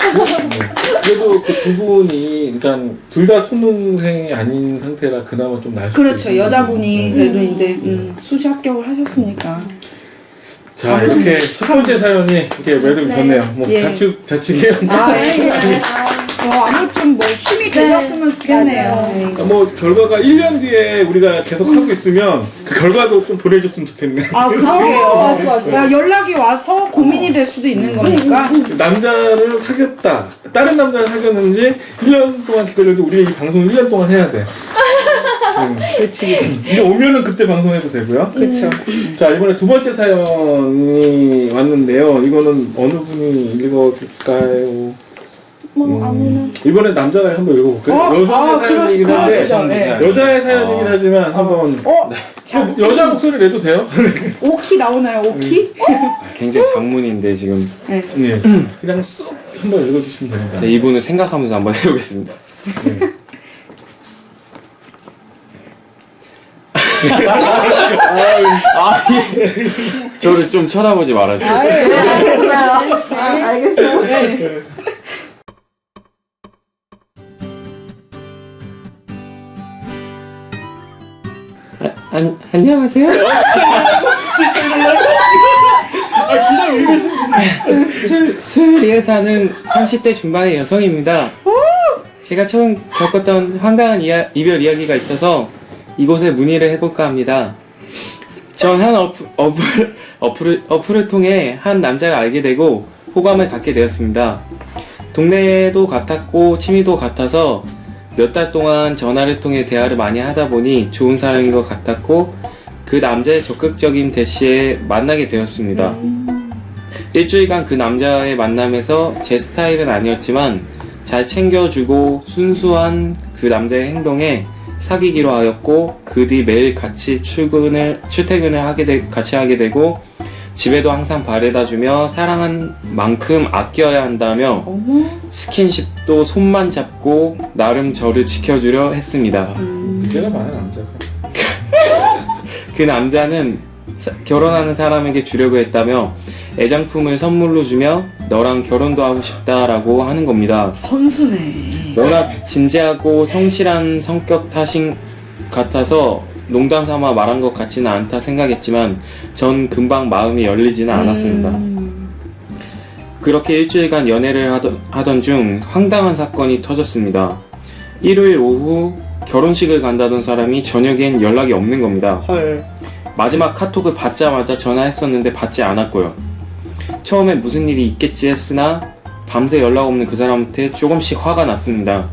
그래도 그 두 분이, 그러니까 둘 다 수능생이 아닌 상태라 그나마 좀 나을 수도 그렇죠. 있겠네요. 여자분이 그래도 이제 수시 합격을 하셨으니까. 자, 이렇게 첫 번째 사연이 이렇게 매듭이 네. 좋네요. 뭐 예. 자축이에요. 아무튼 뭐 힘이 되셨으면 좋겠네요. 네. 뭐 결과가 1년 뒤에 우리가 계속 하고 있으면 그 결과도 좀 보내줬으면 좋겠네. 아, 그러게요. 맞아. 야, 연락이 와서 고민이 될 수도 있는 거니까. 남자를 사귀었다. 다른 남자를 사귀었는지 1년 동안 기다려도 우리 이 방송을 1년 동안 해야 돼. 그치. 이제 오면은 그때 방송해도 되고요. 그쵸. 자, 이번에 두 번째 사연이 왔는데요. 이거는 어느 분이 읽어줄까요? 뭐 아무나. 이번에 남자가 한번 읽어볼까요? 여자의 사연이긴 한데, 그러시죠. 네. 여자의 사연이긴 하지만 한번 자, 여자 목소리 내도 돼요? 오키 나오나요, 오키? 굉장히 장문인데 지금 네. 네. 그냥 쑥 한번 읽어주시면 됩니다. 제 이분을 생각하면서 한번 해보겠습니다. 네. 저를 좀 쳐다보지 말아주세요. 알겠어요. 알겠어요. 안녕하세요. 수리에 사는 30대 중반의 여성입니다. 제가 처음 겪었던 황당한 이별 이야기가 있어서 이곳에 문의를 해볼까 합니다. 전 한 어플을 통해 한 남자를 알게 되고 호감을 갖게 되었습니다. 동네도 같았고 취미도 같아서 몇 달 동안 전화를 통해 대화를 많이 하다 보니 좋은 사람인 것 같았고 그 남자의 적극적인 대시에 만나게 되었습니다. 일주일간 그 남자의 만남에서 제 스타일은 아니었지만 잘 챙겨주고 순수한 그 남자의 행동에 사귀기로 하였고 그 뒤 매일 같이 출퇴근을 같이 하게 되고 집에도 항상 바래다 주며 사랑한 만큼 아껴야 한다며 스킨십도 손만 잡고 나름 저를 지켜주려 했습니다. 문제가 많아, 남자가. 그 남자는 결혼하는 사람에게 주려고 했다며 애장품을 선물로 주며 너랑 결혼도 하고 싶다라고 하는 겁니다. 선수네. 워낙 진지하고 성실한 성격 탓인 같아서 농담 삼아 말한 것 같지는 않다 생각했지만 전 금방 마음이 열리지는 않았습니다. 그렇게 일주일간 연애를 하던 중 황당한 사건이 터졌습니다. 일요일 오후 결혼식을 간다던 사람이 저녁엔 연락이 없는 겁니다. 헐. 마지막 카톡을 받자마자 전화했었는데 받지 않았고요. 처음엔 무슨 일이 있겠지 했으나 밤새 연락 없는 그 사람한테 조금씩 화가 났습니다.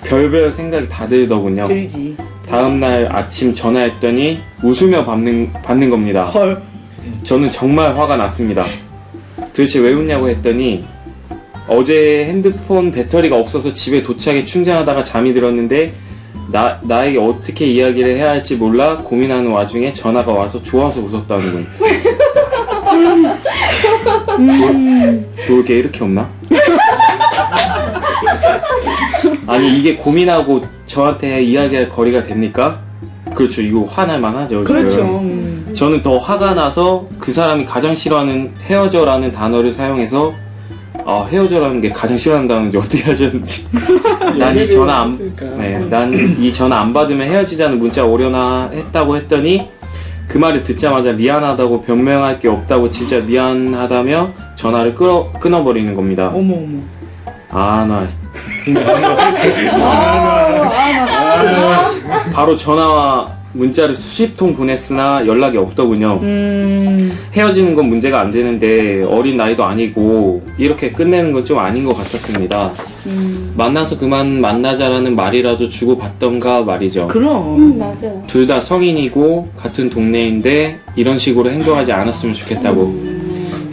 별별 생각이 다 들더군요. 들지. 다음날 아침 전화했더니 웃으며 받는 겁니다. 헐. 저는 정말 화가 났습니다. 도대체 왜 웃냐고 했더니 어제 핸드폰 배터리가 없어서 집에 도착해 충전하다가 잠이 들었는데 나에게 어떻게 이야기를 해야 할지 몰라 고민하는 와중에 전화가 와서 좋아서 웃었다는군. 좋을 게 이렇게 없나? 아니 이게 고민하고 저한테 이야기할 거리가 됩니까? 그렇죠. 이거 화날만 하죠. 지금. 그렇죠. 저는 더 화가 나서 그 사람이 가장 싫어하는 헤어져라는 단어를 사용해서 헤어져라는 게 가장 싫어하는 단어인지 어떻게 하셨는지 난 이 전화 안 받으면 헤어지자는 문자 오려나 했다고 했더니 그 말을 듣자마자 미안하다고 변명할 게 없다고 진짜 미안하다며 전화를 끊어버리는 겁니다. 어머. 바로 전화와 문자를 수십 통 보냈으나 연락이 없더군요. 헤어지는 건 문제가 안 되는데 어린 나이도 아니고 이렇게 끝내는 건 좀 아닌 것 같았습니다. 만나서 그만 만나자라는 말이라도 주고받던가 말이죠. 그럼. 맞아요. 둘 다 성인이고 같은 동네인데 이런 식으로 행동하지 않았으면 좋겠다고.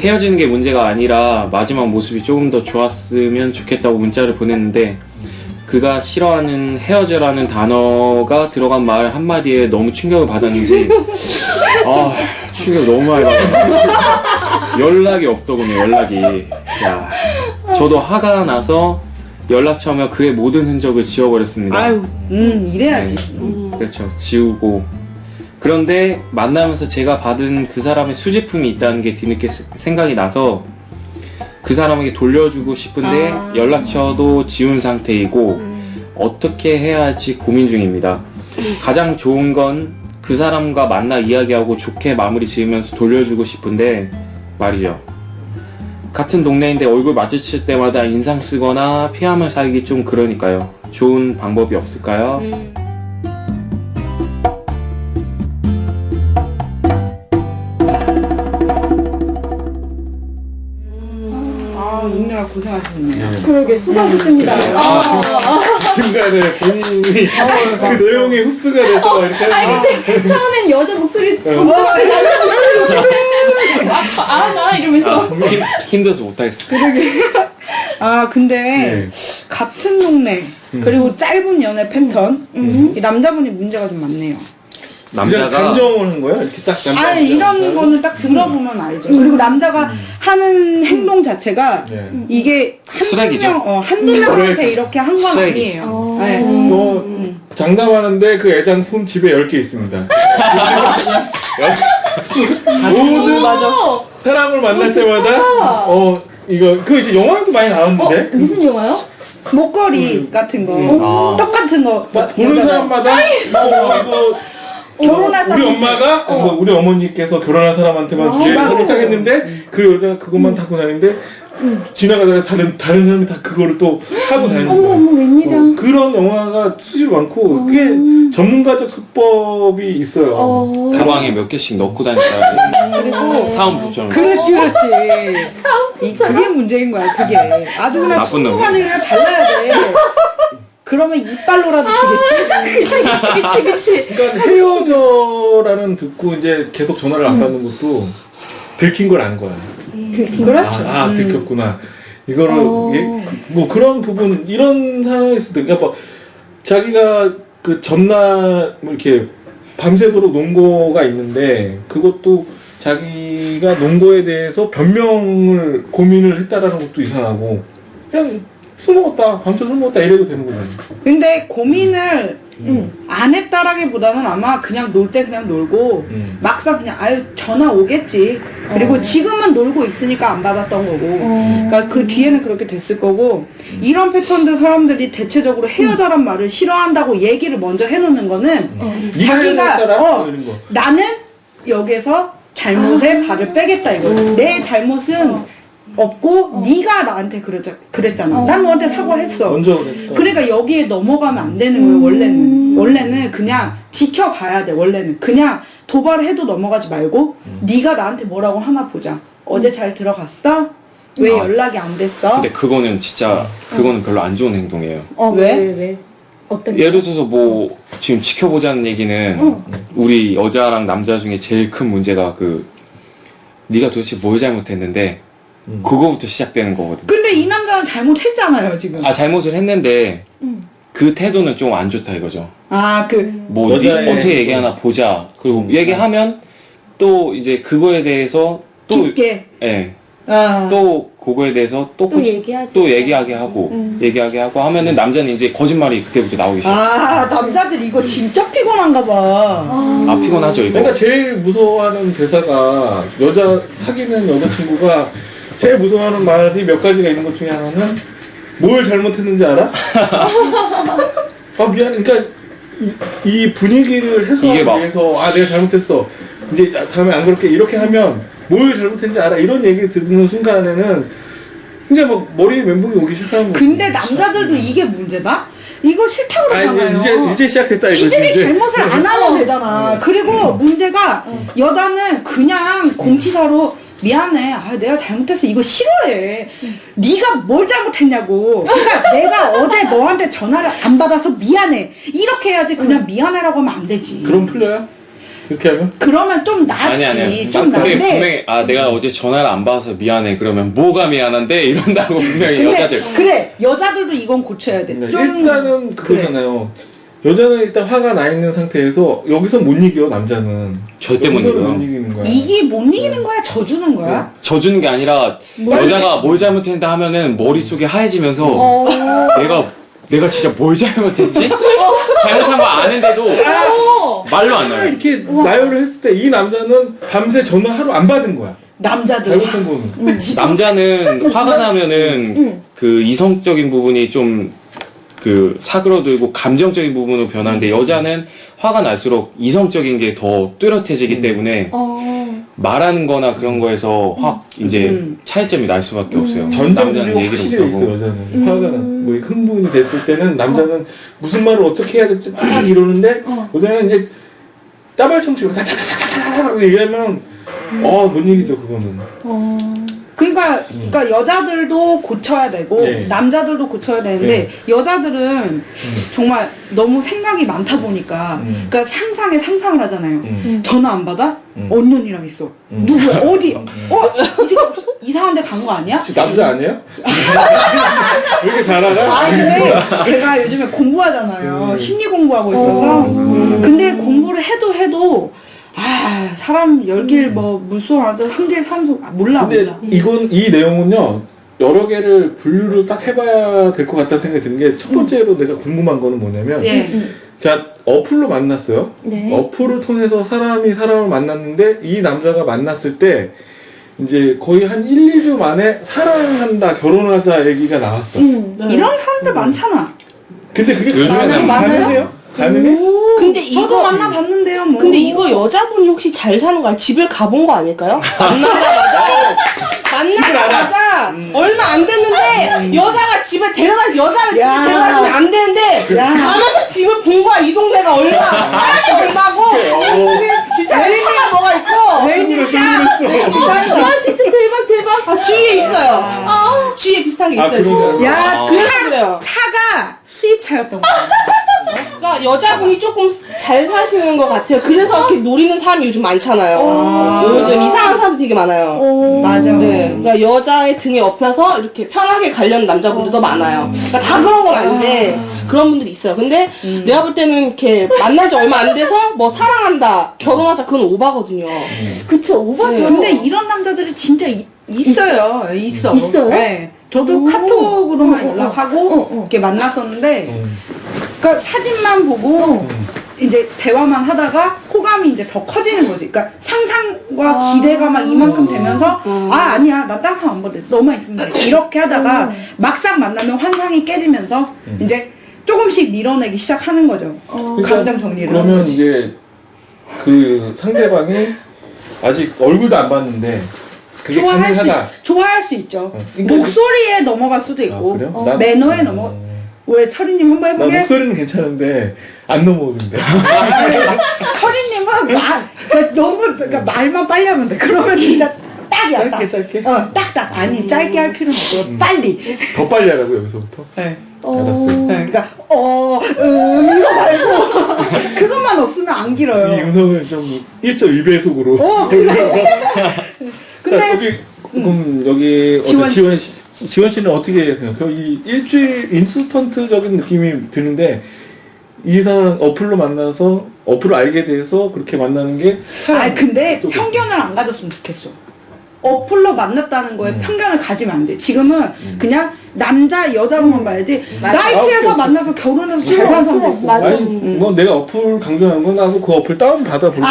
헤어지는 게 문제가 아니라 마지막 모습이 조금 더 좋았으면 좋겠다고 문자를 보냈는데 그가 싫어하는 헤어져라는 단어가 들어간 말 한마디에 너무 충격을 받았는지 충격 너무 많이 받았어요. 연락이 없더군요. 연락이. 야, 저도 화가 나서 연락처면 그의 모든 흔적을 지워버렸습니다. 아유, 이래야지. 그렇죠. 지우고. 그런데 만나면서 제가 받은 그 사람의 수제품이 있다는 게 뒤늦게 생각이 나서 그 사람에게 돌려주고 싶은데 연락처도 지운 상태이고 어떻게 해야 할지 고민 중입니다. 가장 좋은 건 그 사람과 만나 이야기하고 좋게 마무리 지으면서 돌려주고 싶은데 말이죠. 같은 동네인데 얼굴 마주칠 때마다 인상 쓰거나 피함을 사기 좀 그러니까요. 좋은 방법이 없을까요? 아, 읽느라 고생하셨네요. 그러게 수고하셨습니다. 중간에 본인이 그 내용에 흡수가 돼서 막 이렇게 근데 처음엔 여자 목소리 점점 남자 목소리 나 이러면서 힘들어서 못하겠어. 아, 근데 네. 같은 동네 그리고 짧은 연애 패턴 이 남자분이 문제가 좀 많네요. 그냥 남자가 단정을 한 거야? 이렇게 딱 남자 아니 이런 거는 딱 들어보면 알죠. 그리고 남자가 하는 행동 자체가 네. 이게 쓰레기죠. 한두 명한테 쓰레기. 이렇게 한 건 쓰레기. 아니에요. 네. 뭐 장담하는데 그 애장품 집에 10개 있습니다. 모든 사람을 만날 때마다 이거 그 이제 영화에도 많이 나왔는데 무슨 영화요? 목걸이 같은 거 똑같은 거 보는 여자가 사람마다 이거 결혼할 우리 사람 엄마가 뭐 우리 어머니께서 결혼한 사람한테만 주례를 딱 했는데 그 여자가 그것만 타고 다니는데 지나가다가 다른 사람이 다 그거를 또 하고 다니는 거야. 어머 웬일이야. 그런 영화가 수시로 많고 그게 전문가적 수법이 있어요. 가방에 몇 개씩 넣고 다니까 그리고 사은품처럼. 그렇지 그게 문제인 거야. 그게 아주 그냥 나쁜 놈이야. 손톱만을 그냥 잘라야 돼. 그러면 이빨로라도 주겠지. 그치. 그러니까 헤어져라는 듣고 이제 계속 전화를 안 받는 것도 들킨 걸 안 거야. 그렇죠. 들켰구나. 이거를 뭐 그런 부분 이런 상황일 수도 있고, 그러니까 뭐 자기가 그 전날 뭐 이렇게 밤새도록 논 거가 있는데 그것도 자기가 논 거에 대해서 변명을 고민을 했다라는 것도 이상하고 그냥 술 먹었다 밤새 술 먹었다 이래도 되는 거잖아. 근데 고민을 안 했다라기보다는 아마 그냥 놀 때 그냥 놀고 막상 그냥 아유 전화 오겠지. 그리고 지금은 놀고 있으니까 안 받았던 거고. 그러니까 그 뒤에는 그렇게 됐을 거고. 이런 패턴들 사람들이 대체적으로 헤어져란 말을 싫어한다고 얘기를 먼저 해놓는 거는 자기가 이런 거. 나는 여기서 잘못에 발을 빼겠다 이거야. 내 잘못은 없고 네가 나한테 그랬잖아. 난 너한테 사과했어. 먼저 그랬다. 그러니까 여기에 넘어가면 안 되는 거예요. 원래는 그냥 지켜봐야 돼. 원래는 그냥 도발을 해도 넘어가지 말고 네가 나한테 뭐라고 하나 보자. 어제 잘 들어갔어? 왜 연락이 안 됐어? 근데 그거는 진짜 그거는 별로 안 좋은 행동이에요. 왜? 어떤 예를 들어서 뭐 지금 지켜보자는 얘기는 우리 여자랑 남자 중에 제일 큰 문제가 그 네가 도대체 뭘 잘못했는데 그거부터 시작되는 거거든. 근데 이 남자는 잘못했잖아요 지금. 잘못을 했는데 그 태도는 좀 안 좋다 이거죠. 뭐 여자의 어떻게 얘기하나 보자. 그리고 얘기하면 또 이제 그거에 대해서 또 깊게. 또 그거에 대해서 또 얘기하지. 또 얘기하게 하고 하면은 남자는 이제 거짓말이 그때부터 나오기 시작. 남자들 이거 진짜 피곤한가 봐. 피곤하죠 이거. 그러니까 제일 무서워하는 대사가 사귀는 여자친구가 제일 무서워하는 말이 몇 가지가 있는 것 중에 하나는 뭘 잘못했는지 알아? 미안해. 그러니까 이 분위기를 해소하기 위해서 내가 잘못했어. 이제 다음에 안 그렇게 이렇게 하면 뭘 잘못했는지 알아. 이런 얘기 듣는 순간에는 이제 막 머리에 멘붕이 오기 시작하는 거야. 근데 남자들도 이게 문제다? 이거 싫다고 그러잖아요. 이제 시작했다 이거지. 지들이 잘못을 안 하면 되잖아. 그리고 문제가 여자는 그냥 공치사로 미안해. 내가 잘못했어. 이거 싫어해. 네가 뭘 잘못했냐고. 그러니까 내가 어제 너한테 전화를 안 받아서 미안해. 이렇게 해야지. 그냥 미안해라고 하면 안 되지. 그럼 풀려요? 그렇게 하면? 그러면 좀 낫지. 아니. 좀 근데 나은데. 분명히 내가 어제 전화를 안 받아서 미안해. 그러면 뭐가 미안한데 이런다고 분명히 여자들. 그래. 여자들도 이건 고쳐야 돼. 좀 일단은 그거잖아요. 여자는 일단 화가 나 있는 상태에서 여기서 못 이겨 남자는. 절대 못 여기서는 이겨요. 못 이기는 거야. 이게 못 이기는 거야? 져주는 거야? 져주는 게 아니라 여자가 뭘 잘못했는데 하면은 머릿속이 하얘지면서 내가 진짜 뭘 잘못했지? 잘못한 거 아는데도 말로 안 나요. 이렇게 나열을 했을 때 이 남자는 밤새 전화 하루 안 받은 거야. 남자들. 잘못한 거는. 남자는 화가 나면은 그 이성적인 부분이 좀 그 사그러들고 감정적인 부분으로 변하는데 여자는 화가 날수록 이성적인 게 더 뚜렷해지기 때문에 말하는 거나 그런 거에서 확 이제 차이점이 날 수밖에 없어요. 전적으로 확실히 있어 여자는. 화가 나. 뭐 흥분이 됐을 때는 남자는 무슨 말을 어떻게 해야 될지 막 이러는데 여자는 이제 따발청식으로 다다다다다다 얘기하면 못 이기죠 그거는. 그러니까 여자들도 고쳐야 되고 네. 남자들도 고쳐야 되는데 여자들은 정말 너무 생각이 많다 보니까 그러니까 상상에 상상을 하잖아요. 전화 안 받아? 언년이랑 있어. 누구야? 어디? 이 새끼 이상한 데 간 거 아니야? 남자 아니에요? 왜 이렇게 잘 알아? 아니 근데 제가 요즘에 공부하잖아요. 심리 공부하고 있어서 근데 공부를 해도 사람 열길 뭐 물속 하든 한길 산속 몰라. 근데 이 내용은요 여러 개를 분류를 딱 해봐야 될 것 같다는 생각이 드는 게 첫 번째로 내가 궁금한 거는 뭐냐면 자 어플로 만났어요. 네. 어플을 통해서 사람이 사람을 만났는데 이 남자가 만났을 때 이제 거의 한 1, 2주 만에 사랑한다 결혼하자 얘기가 나왔어. 이런 사람들 많잖아. 근데 그게 요즘에는 가능해요? 가능해? 근데 저도 이거 만나봤는데요. 뭐. 근데 이거 여자분이 혹시 잘 사는 거야? 집을 가본 거 아닐까요? 만나자마자 얼마 안 됐는데 여자가 집에 여자를 집에 데려가시면 안 되는데 가면서 집을 본 거야. 이 동네가 땅이 얼마고 진짜 엘리가 뭐가 있고 와 진짜 대박. 주위에 있어요. 주위에 비슷한 게 있어요. 지금. 야, 그래서 그래요. 차가 수입차였던 거야. 그러니까 여자분이 조금 잘 사시는 것 같아요. 그래서 이렇게 노리는 사람이 요즘 많잖아요. 요즘 이상한 사람도 되게 많아요. 맞아. 네, 그러니까 여자의 등에 업혀서 이렇게 편하게 가려는 남자분들도 많아요. 그러니까 다 그런 건 아닌데 그런 분들이 있어요. 근데 내가 볼 때는 이렇게 만난 지 얼마 안 돼서 뭐 사랑한다, 결혼하자 그건 오바거든요. 그쵸 오바죠. 근데 이런 남자들이 진짜 있어요. 있어요? 네. 저도 카톡으로만 연락하고 이렇게 만났었는데 그러니까 사진만 보고 이제 대화만 하다가 호감이 이제 더 커지는 거지. 그러니까 상상과 기대가 막 이만큼 되면서 아니야 나 딴 사람 안 보대 너만 있으면 돼 이렇게 하다가 막상 만나면 환상이 깨지면서 이제 조금씩 밀어내기 시작하는 거죠. 감정 정리를. 그러면 이게 그 상대방이 아직 얼굴도 안 봤는데 그게 가능하다. 좋아할 수 있죠. 그러니까 목소리에 넘어갈 수도 있고 그래요? 난- 매너에 넘어. 왜 철이님 한번 나 해보게? 목소리는 괜찮은데 안 넘어오던데. 철이님은 그러니까 너무 그러니까 말만 빨리 하면 돼. 그러면 진짜 딱이야. 짧게? 딱딱. 아니 짧게 할 필요는 없고 빨리. 더 빨리 하라고 여기서부터. 네. 알았어. 네. 그러니까 이거 말고 그것만 없으면 안 이 길어요. 음성을 좀 1.1배속으로. 근데 여기 그럼 여기 지원 씨는 어떻게 생각해요? 이 일주일 인스턴트적인 느낌이 드는데 이 사람 어플로 만나서 어플을 알게 돼서 그렇게 만나는 게 근데 편견을 안 가졌으면 좋겠어. 어플로 만났다는 거에 편견을 가지면 안 돼. 지금은 그냥 남자 여자로만 봐야지. 나이트에서 만나서 결혼해서 잘 사는 사람도 있고. 맞아. 아니 뭐 내가 어플 강조하는 건 나도 그 어플 다운 받아 볼게.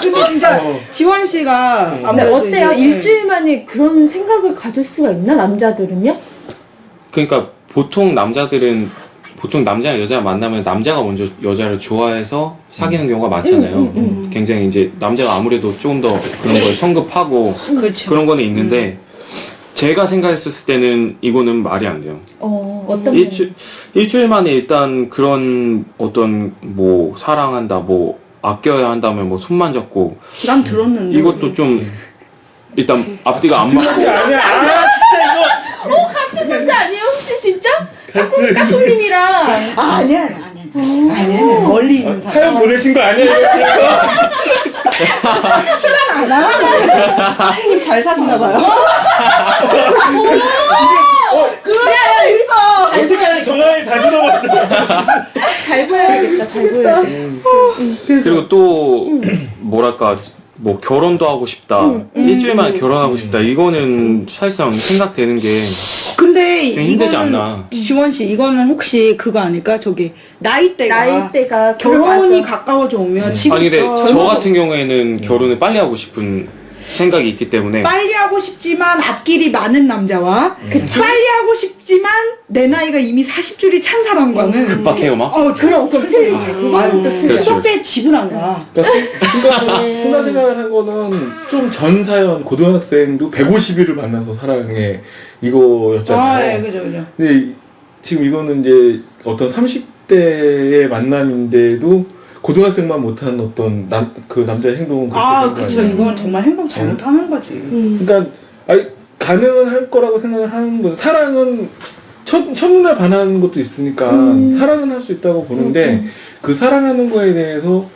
근데 진짜 지원 씨가 근데 아무래도 어때요? 이제, 일주일 만에 그런 생각을 가질 수가 있나 남자들은요? 그러니까 보통 남자들은 보통 남자랑 여자 만나면 남자가 먼저 여자를 좋아해서 사귀는 경우가 많잖아요. 굉장히 이제 남자가 아무래도 조금 더 그런 걸 성급하고 그렇죠. 그런 거는 있는데 제가 생각했을 때는 이거는 말이 안 돼요. 어떤 일주일 만에 일단 그런 어떤 뭐 사랑한다 뭐 아껴야 한다면 뭐 손만 잡고 난 들었는데 이것도 좀 일단 앞뒤가 안 맞고 같은 남자 아니에요 혹시 진짜? 까꿍님이랑 아니야 멀리 있는 사람 사연 보내신 거 아니에요? 형님 잘 사시나 봐요. 그래 있어. 어떻게 전화를 다 들어봤어. 잘 보여야겠다. 잘 보여야겠다. 그리고 또 뭐랄까 뭐 결혼도 하고 싶다. 일주일 만에 결혼하고 싶다. 이거는 사실상 생각되는 게 근데 좀 힘들지 이거는 않나. 지원 씨 이거는 혹시 그거 아닐까? 저기 나이대가 결혼이 맞아. 가까워져 오면 지금 아니 근데 저 젊어서 같은 경우에는 결혼을 빨리 하고 싶은 생각이 있기 때문에 빨리 하고 싶지만 앞길이 많은 남자와 그치? 빨리 하고 싶지만 내 나이가 이미 40줄이 찬 사람과는 급박해요 막. 그럼 틀리지. 그거는 또 틀려. 그렇지. 수석 때 집을 안 가. 순간 생각을 한 거는 좀 전 사연 고등학생도 150일을 만나서 사랑해 이거였잖아요. 그죠. 근데 지금 이거는 이제 어떤 30대의 만남인데도 고등학생만 못하는 어떤 그 남자의 행동은 그렇게 된거 그쵸. 아니에요? 이건 정말 행동 잘못하는 거지. 그러니까 가능은 할 거라고 생각을 하는 거죠. 사랑은 첫눈에 반하는 것도 있으니까 사랑은 할 수 있다고 보는데 그 사랑하는 거에 대해서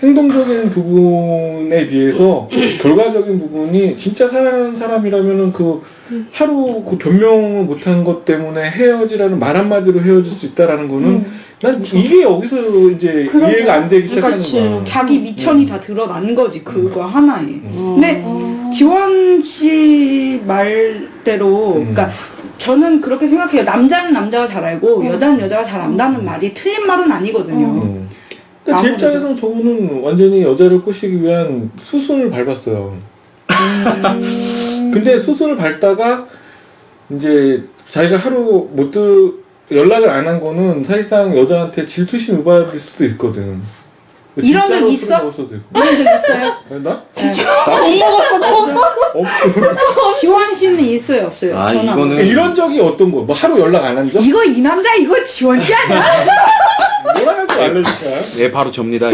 행동적인 부분에 비해서 결과적인 부분이 진짜 사랑하는 사람이라면은 그 하루 그 변명을 못하는 것 때문에 헤어지라는 말 한마디로 헤어질 수 있다라는 거는 난 이게 여기서 이제 이해가 안 되기 시작하는 거야. 자기 미천이 다 드러나는 거지 그거 하나에. 근데 지원 씨 말대로, 그러니까 저는 그렇게 생각해요. 남자는 남자가 잘 알고 여자는 여자가 잘 안다는 말이 틀린 말은 아니거든요. 그러니까 제 입장에서는 저분은 완전히 여자를 꼬시기 위한 수순을 밟았어요. 근데 수순을 밟다가 이제 자기가 하루 연락을 안 한 거는 사실상 여자한테 질투심 유발일 수도 있거든. 이런 적 진짜로 있어? 술을 먹을 수도 있고. 이런 적 있어요? 나? 못 먹었어. 지원 씨는 있어요, 없어요? 아, 전화. 이거는 이런 적이 어떤 거? 뭐 하루 연락 안 한 적? 이거 이 남자 이거 지원 씨 아니야? 뭐라고 알려줄까요? 네 바로 접니다.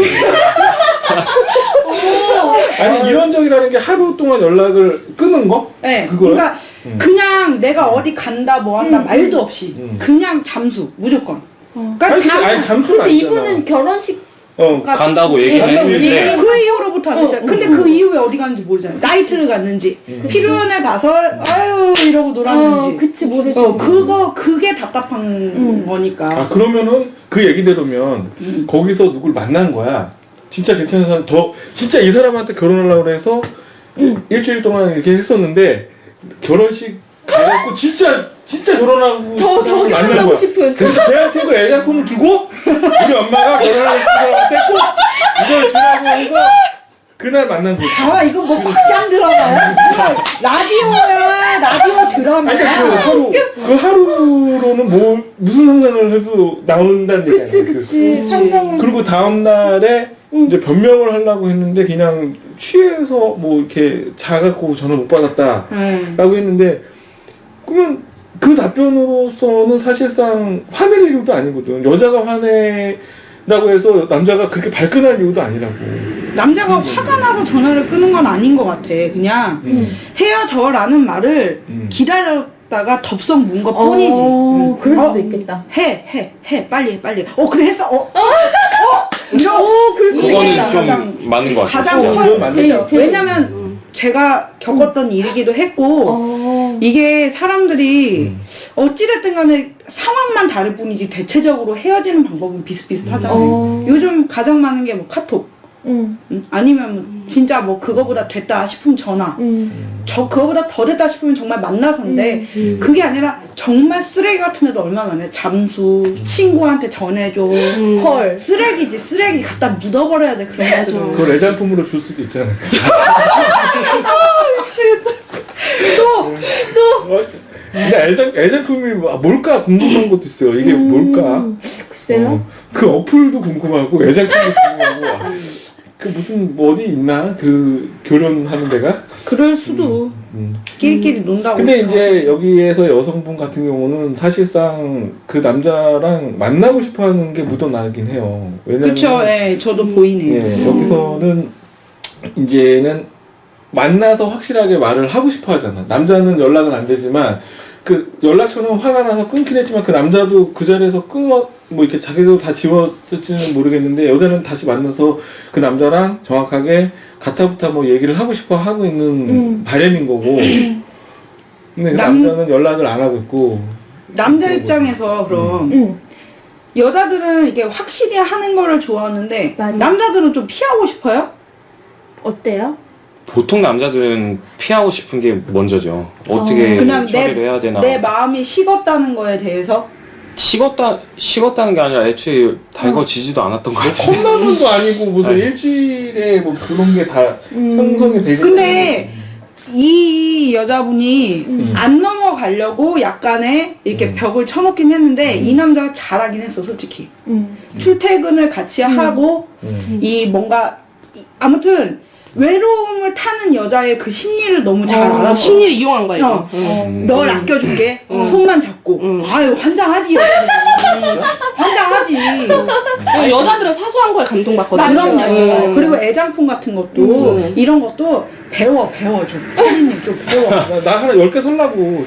아니 이런 적이라는 게 하루 동안 연락을 끊은 거? 네. 그거요? 그러니까 그냥 내가 어디 간다 뭐 한다 말도 없이 그냥 잠수 무조건. 그러니까 아니, 아니 잠수는 근데 아니잖아. 이분은 결혼식 간다고 얘기는 했는데 그 이후로부터 안 했잖아. 근데 그 이후에 어디 갔는지 모르잖아. 나이트를 갔는지 필요한에 가서 아유 이러고 놀았는지. 그치 모르지. 그게 답답한 거니까. 아 그러면은 그 얘기대로면 거기서 누굴 만난 거야. 진짜 괜찮은 사람 진짜 이 사람한테 결혼하려고 해서 일주일 동안 이렇게 했었는데 결혼식 가갖고 진짜 결혼하고 더 만난 결혼하고 거야. 싶은. 그래서 걔한테 그 애장품을 주고 우리 엄마가 결혼하고 싶은 사람한테 꼭 이걸 주라고 해서 그날 만난 거지. 아 이거 뭐 막장 드라마야? 라디오야 라디오 드라마야. 그 하루로는 뭐 무슨 상상을 해도 나온다는 얘기야. 그치. 상상은. 그리고 다음 날에 이제 변명을 하려고 했는데 그냥 취해서 뭐 이렇게 자갖고 전화 못 받았다라고 했는데 그러면 그 답변으로서는 사실상 화낼 이유도 아니거든. 여자가 화내다고 해서 남자가 그렇게 발끈할 이유도 아니라고. 남자가 화가 나서 전화를 끊은 건 아닌 것 같아. 그냥 헤어져라는 말을 기다렸다가 덥석 문 것 뿐이지. 그럴 수도 있겠다. 해 빨리 해 빨리. 그래 했어. 그럴 수도 그거는 있겠다. 좀 맞는 것 같아요. 가장 그건 커요. 맞는 제일. 왜냐면 제가 겪었던 일이기도 했고 이게 사람들이 어찌됐든 간에 상황만 다를 뿐이지 대체적으로 헤어지는 방법은 비슷비슷하잖아요. 요즘 가장 많은 게 뭐 카톡 아니면 뭐 진짜 뭐 그거보다 됐다 싶으면 전화 그거보다 더 됐다 싶으면 정말 만나서인데 그게 아니라 정말 쓰레기 같은 애도 얼마나 많아요. 잠수 친구한테 전해줘 헐 쓰레기 갖다 묻어버려야 돼 그런 애들은. 그걸 애장품으로 줄 수도 있잖아. 근데 애장품이 뭘까 궁금한 것도 있어요. 이게 뭘까? 글쎄요. 그 어플도 궁금하고 애장품도 궁금하고 그 무슨 뭐 어디 있나? 그 결혼하는 데가? 그럴 수도 끼리끼리 논다고. 근데 해서. 이제 여기에서 여성분 같은 경우는 사실상 그 남자랑 만나고 싶어 하는 게 묻어나긴 해요. 왜냐면 그쵸, 예, 저도 보이네요. 예, 여기서는 이제는 만나서 확실하게 말을 하고 싶어 하잖아. 남자는 연락은 안 되지만 그 연락처는 화가 나서 끊긴 했지만 그 남자도 그 자리에서 뭐 이렇게 자기도 다 지웠을지는 모르겠는데 여자는 다시 만나서 그 남자랑 정확하게 가타부타 뭐 얘기를 하고 싶어 하고 있는 바람인 거고. 근데 그 남자는 연락을 안 하고 있고. 남자 입장에서 그럼 여자들은 이게 확실히 하는 거를 좋아하는데 맞아. 남자들은 좀 피하고 싶어요? 어때요? 보통 남자들은 피하고 싶은 게 먼저죠. 어떻게 그냥 처리를 해야 되나. 내 마음이 식었다는 거에 대해서 식었다는 게 아니라 애초에 달궈지지도 않았던 것 같아요. 컵라면도 아니고 무슨 아니. 일주일에 뭐 그런 게 다 형성이 되겠 근데 이 여자분이 안 넘어가려고 약간의 이렇게 벽을 쳐놓긴 했는데 이 남자가 잘하긴 했어 솔직히. 출퇴근을 같이 하고 이 뭔가 아무튼 외로움을 타는 여자의 그 심리를 너무 잘 알았어. 심리를 이용한 거예요. 널 아껴줄게. 손만 잡고. 아유 환장하지. 환장하지. 여자들은 사소한 거에 감동받거든요. 그럼요. 그리고 애장품 같은 것도 이런 것도 배워 좀. 선생님 좀 배워. 나 하나 10개 살라고.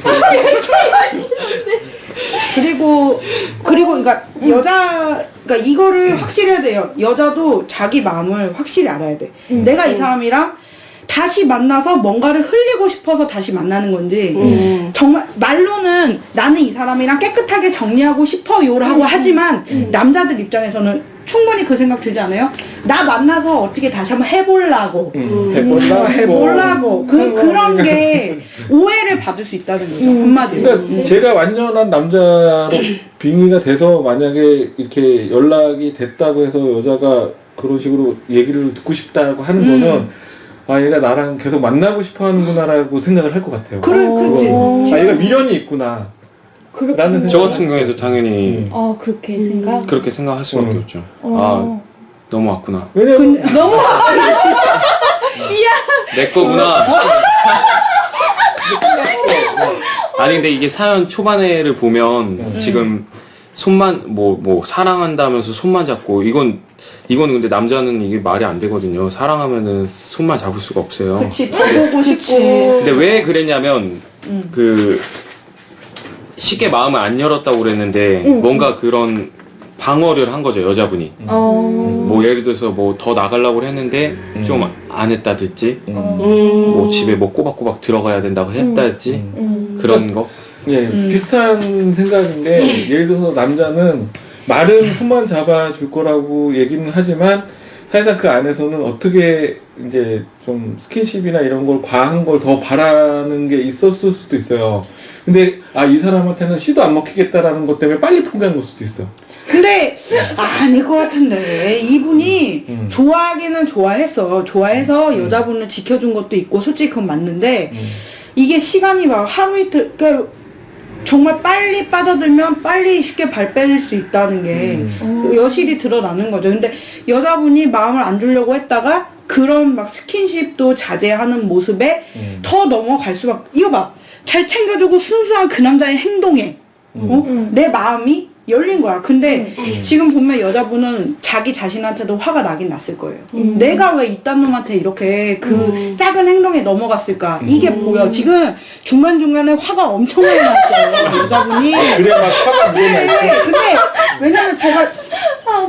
그리고 그러니까 그러니까 이거를 확실히 해야 돼요. 여자도 자기 마음을 확실히 알아야 돼. 내가 이 사람이랑 다시 만나서 뭔가를 흘리고 싶어서 다시 만나는 건지 정말 말로는 나는 이 사람이랑 깨끗하게 정리하고 싶어요라고 하지만 남자들 입장에서는 충분히 그 생각 들지 않아요? 나 만나서 어떻게 다시 한번 해보려고 해보려고 그런 게 오해를 받을 수 있다는 거죠. 한마디로. 그러니까 제가 완전한 남자로 빙의가 돼서 만약에 이렇게 연락이 됐다고 해서 여자가 그런 식으로 얘기를 듣고 싶다고 하는 거는 아 얘가 나랑 계속 만나고 싶어 하는구나라고 생각을 할 것 같아요. 그렇지. 아 얘가 미련이 있구나. 라는 저 같은 경우에도 당연히 그렇게 생각? 그렇게 생각할 수밖에 없죠. 아 넘어왔구나. 왜냐면 너무 내 거구나. 아니 근데 이게 사연 초반에를 보면 지금 손만 뭐 사랑한다면서 손만 잡고 이거는 근데 남자는 이게 말이 안 되거든요. 사랑하면은 손만 잡을 수가 없어요. 그치, 보고 싶고. 근데 왜 그랬냐면 그 쉽게 마음을 안 열었다고 그랬는데 뭔가 그런 방어를 한 거죠 여자분이. 뭐 예를 들어서 뭐 더 나가려고 했는데 좀 안 했다든지 뭐 집에 뭐 꼬박꼬박 들어가야 된다고 했다든지 그런 거. 예, 비슷한 생각인데 예를 들어서 남자는 말은 손만 잡아줄 거라고 얘기는 하지만 사실상 그 안에서는 어떻게 이제 좀 스킨십이나 이런 걸 과한 걸 더 바라는 게 있었을 수도 있어요. 근데 이 사람한테는 씨도 안 먹히겠다라는 것 때문에 빨리 포기한 걸 수도 있어요. 근데 아닐 것 같은데 이분이 좋아하기는 좋아해서 여자분을 지켜준 것도 있고 솔직히 그건 맞는데 이게 시간이 막 하루 이틀 그러니까 정말 빨리 빠져들면 빨리 쉽게 발 빼릴 수 있다는 게 여실히 드러나는 거죠. 근데 여자분이 마음을 안 주려고 했다가 그런 막 스킨십도 자제하는 모습에 더 넘어갈 수가 이거 봐. 잘 챙겨주고 순수한 그 남자의 행동에 내 마음이 열린 거야. 근데 지금 보면 여자분은 자기 자신한테도 화가 나긴 났을 거예요. 내가 왜 이딴 놈한테 이렇게 그 작은 행동에 넘어갔을까? 이게 보여. 지금 중간중간에 화가 엄청 많이 났어요. 여자분이. 그래 막 화가 물어나 있어. 근데 왜냐면 제가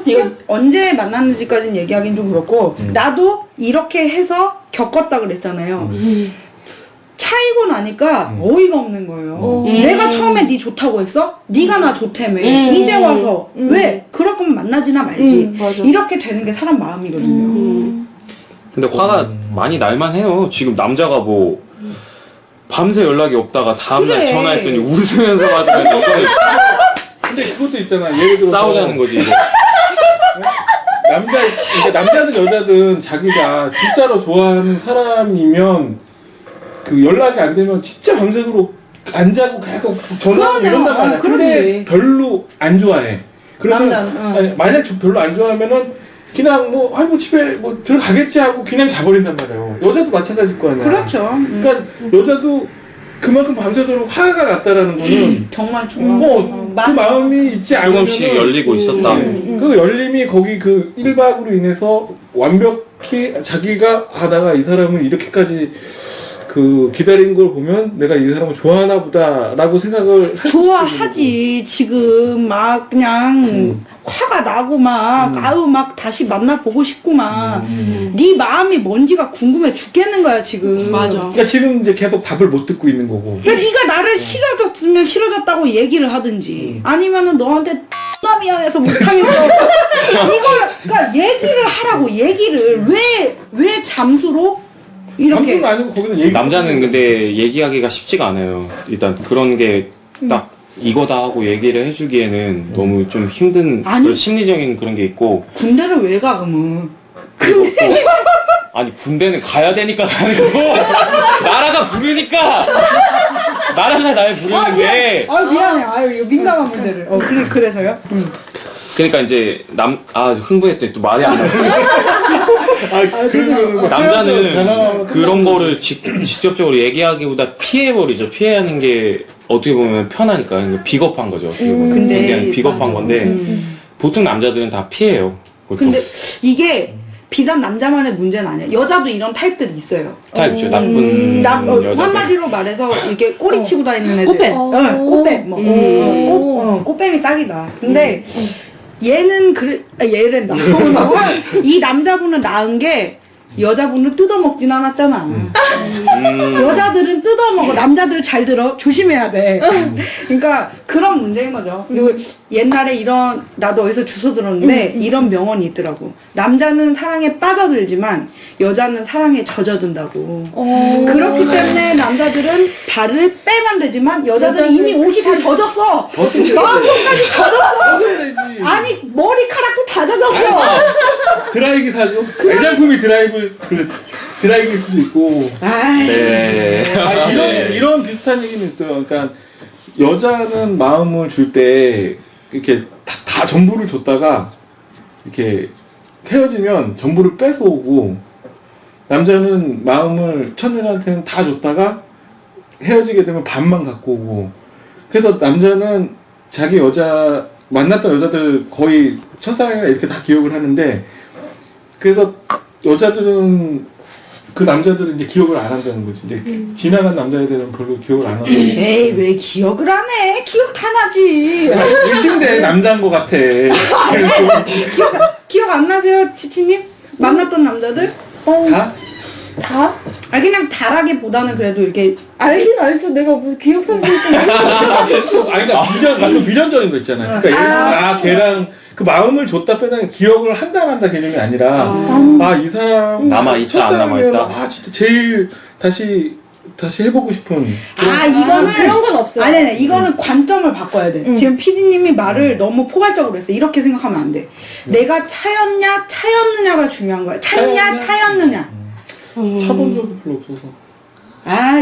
이거 언제 만났는지까지는 얘기하긴 좀 그렇고 나도 이렇게 해서 겪었다 그랬잖아요. 차이고 나니까 어이가 없는 거예요. 내가 처음에 네 좋다고 했어? 네가 나 좋다며. 이제 와서 왜? 그럴 거면 만나지나 말지. 맞아. 이렇게 되는 게 사람 마음이거든요. 근데 화가 많이 날만 해요. 지금 남자가 뭐 밤새 연락이 없다가 다음날 그래. 전화했더니 웃으면서 받으면 근데 그것도 있잖아. 예를 들어서 싸우자는 거지 이거. 그러니까 남자든 여자든 자기가 진짜로 좋아하는 사람이면 그 연락이 안 되면 진짜 밤새도록 안 자고 계속 전화하고 그러면, 이런단 말이야. 근데 그렇지. 별로 안 좋아해. 그러면 남자는, 아니, 만약 별로 안 좋아하면은 그냥 뭐 집에 뭐 들어가겠지 하고 그냥 자버린단 말이에요. 여자도 마찬가지일 거 아니야. 그렇죠. 그러니까 여자도 그만큼 밤새도록 화가 났다라는 거는 정말 좋아. 그 마음이 있지 않으면 조금씩 열리고 있었다. 그 열림이 거기 그 1박으로 인해서 완벽히 자기가 내가 이 사람을 이렇게까지 그 기다린 걸 보면 내가 이 사람을 좋아하나 보다라고 생각을 할 좋아하지. 지금 막 그냥 화가 나고 막 막 다시 만나보고 싶고 막 네 마음이 뭔지가 궁금해 죽겠는 거야 지금. 맞아. 그러니까 지금 이제 계속 답을 못 듣고 있는 거고. 그러니까 네가 나를 싫어졌으면 싫어졌다고 얘기를 하든지 아니면은 너한테 나 미안해서 못하겠어. 이걸 그러니까 얘기를 하라고 얘기를 왜 잠수로 이렇게 방송 아니고 거기서 얘기. 남자는 근데 얘기하기가 쉽지가 않아요. 일단 그런 게 딱 이거다 하고 얘기를 해주기에는 너무 좀 힘든 아니. 그런 심리적인 그런 게 있고. 군대를 왜 가 그러면? 그리고 또 아니 군대는 가야 되니까 가는 거고 나라가 부르니까 나라가 날 부르는데 미안해. 아유 이거 민감한 문제를. 그래서요? 그러니까 이제 흥분했더니 또 말이 안 나요. 남자는 그런 거를 직접적으로 얘기하기보다 피해버리죠. 피해하는 게 어떻게 보면 편하니까 그러니까 비겁한 거죠. 어떻게 보면 근데 굉장히 비겁한 맞아. 건데 보통 남자들은 다 피해요. 보통. 근데 이게 비단 남자만의 문제는 아니야. 여자도 이런 타입들이 있어요. 타입이죠. 나쁜 여자들. 한마디로 말해서 이렇게 꼬리 치고 다니는 애들. 꽃뱀. 꽃뱀. 꽃뱀이 딱이다. 근데 얘는 얘랜다. 이 남자분은 나은 게 여자분을 뜯어먹진 않았잖아. 여자들은 뜯어먹어. 남자들 잘 들어. 조심해야 돼. 그러니까 그런 문제인 거죠. 그리고 옛날에 나도 어디서 주워 들었는데 이런 명언이 있더라고. 남자는 사랑에 빠져들지만 여자는 사랑에 젖어든다고. 그렇기 때문에 남자들은 발을 빼면 되지만 여자들은 이미 옷이 다 젖었어. 마음속까지 젖었어. 아니 머리카락도 다 젖었어. 드라이기 사죠. 애장품이 드라이기일 수도 있고. 네. 이런 비슷한 얘기는 있어요. 그러니까 여자는 마음을 줄 때 이렇게 다 전부를 줬다가 이렇게 헤어지면 전부를 뺏어오고, 남자는 마음을 첫눈한테는 다 줬다가 헤어지게 되면 반만 갖고 오고. 그래서 남자는 자기 만났던 여자들 거의 첫사랑이나 이렇게 다 기억을 하는데, 그래서 여자들은 그 남자들은 이제 기억을 안 한다는 거지. 이제 지나간 남자애들은 별로 기억을 안 한다고. 에이 왜 기억을 안 해? 기억 다 나지. 의심돼 남자인 것 같아. 그래서 기억 안 나세요, 치치님? 만났던 남자들? 다? 다? 그냥 다라기보다는 그래도 이렇게 알긴 알죠. 내가 무슨 기억상실 좀 아니 그러니까 미련적인 거 있잖아요. 그러니까 예를 들어 걔랑 그 마음을 줬다 빼다 기억을 한다 만다 개념이 아니라 이 사람 남아있다, 안 남아있다? 진짜 제일 다시 해보고 싶은. 이거는 그런 건 없어요. 아니 이거는 관점을 바꿔야 돼. 지금 PD님이 말을 너무 포괄적으로 했어. 이렇게 생각하면 안 돼. 내가 차였느냐가 중요한 거야. 차였느냐. 차본 적이 별로 없어서.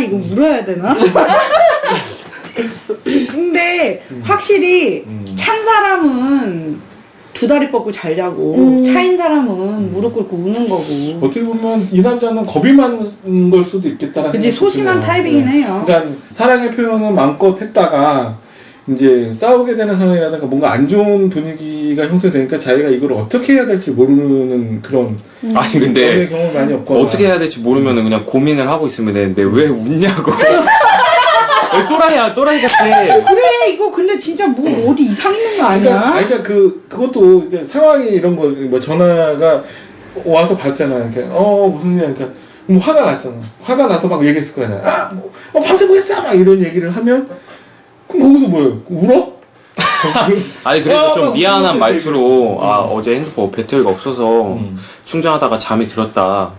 이거 물어야 되나? 근데 확실히 찬 사람은 두 다리 뻗고 잘 자고 차인 사람은 무릎 꿇고 우는 거고. 어떻게 보면 이 남자는 겁이 많은 걸 수도 있겠다라는 그치, 생각이 소심한 들어요. 타입이긴 해요. 그러니까 사랑의 표현은 마음껏 했다가 이제 싸우게 되는 상황이라든가 뭔가 안 좋은 분위기가 형성되니까 자기가 이걸 어떻게 해야 될지 모르는 그런 아니 근데 경험이 많이 없거나. 어떻게 해야 될지 모르면은 그냥 고민을 하고 있으면 되는데 왜 웃냐고. 또라이 같아. 그래 이거 근데 진짜 뭐 어디 이상 있는 거 아니야? 그러니까 그것도 이제 상황이 이런 거 뭐 전화가 와서 봤잖아. 그러니까 무슨 일이야. 그러니까 뭐 화가 났잖아. 화가 나서 막 얘기했을 거 아니야. 밤새 뭐 했어? 막 이런 얘기를 하면 그럼 거기서 뭐예요? 울어? 아니 그래서 좀 미안한 말투로 어제 핸드폰 배터리가 없어서 충전하다가 잠이 들었다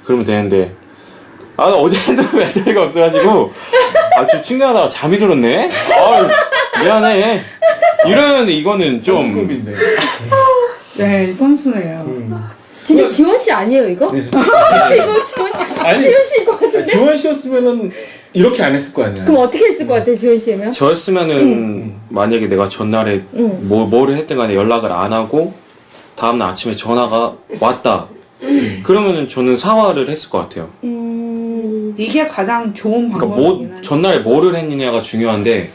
그러면 되는데 어제 핸드폰 배터리가 없어가지고 지금 충전하다가 잠이 들었네? 미안해 이러는데 이거는 좀 급인데. 네 선수네요. 진짜 지원 씨 아니에요 이거? 네. 이거 지원 씨일 것 같은데? 지원 씨였으면은 이렇게 안 했을 거 아니야. 그럼 어떻게 했을 것 같아 지원 씨면? 저였으면은 만약에 내가 전날에 뭐를 했든 간에 연락을 안 하고 다음날 아침에 전화가 왔다 그러면은 저는 사과를 했을 것 같아요. 이게 가장 좋은 그러니까 방법이긴 하지. 전날에 뭐를 했느냐가 중요한데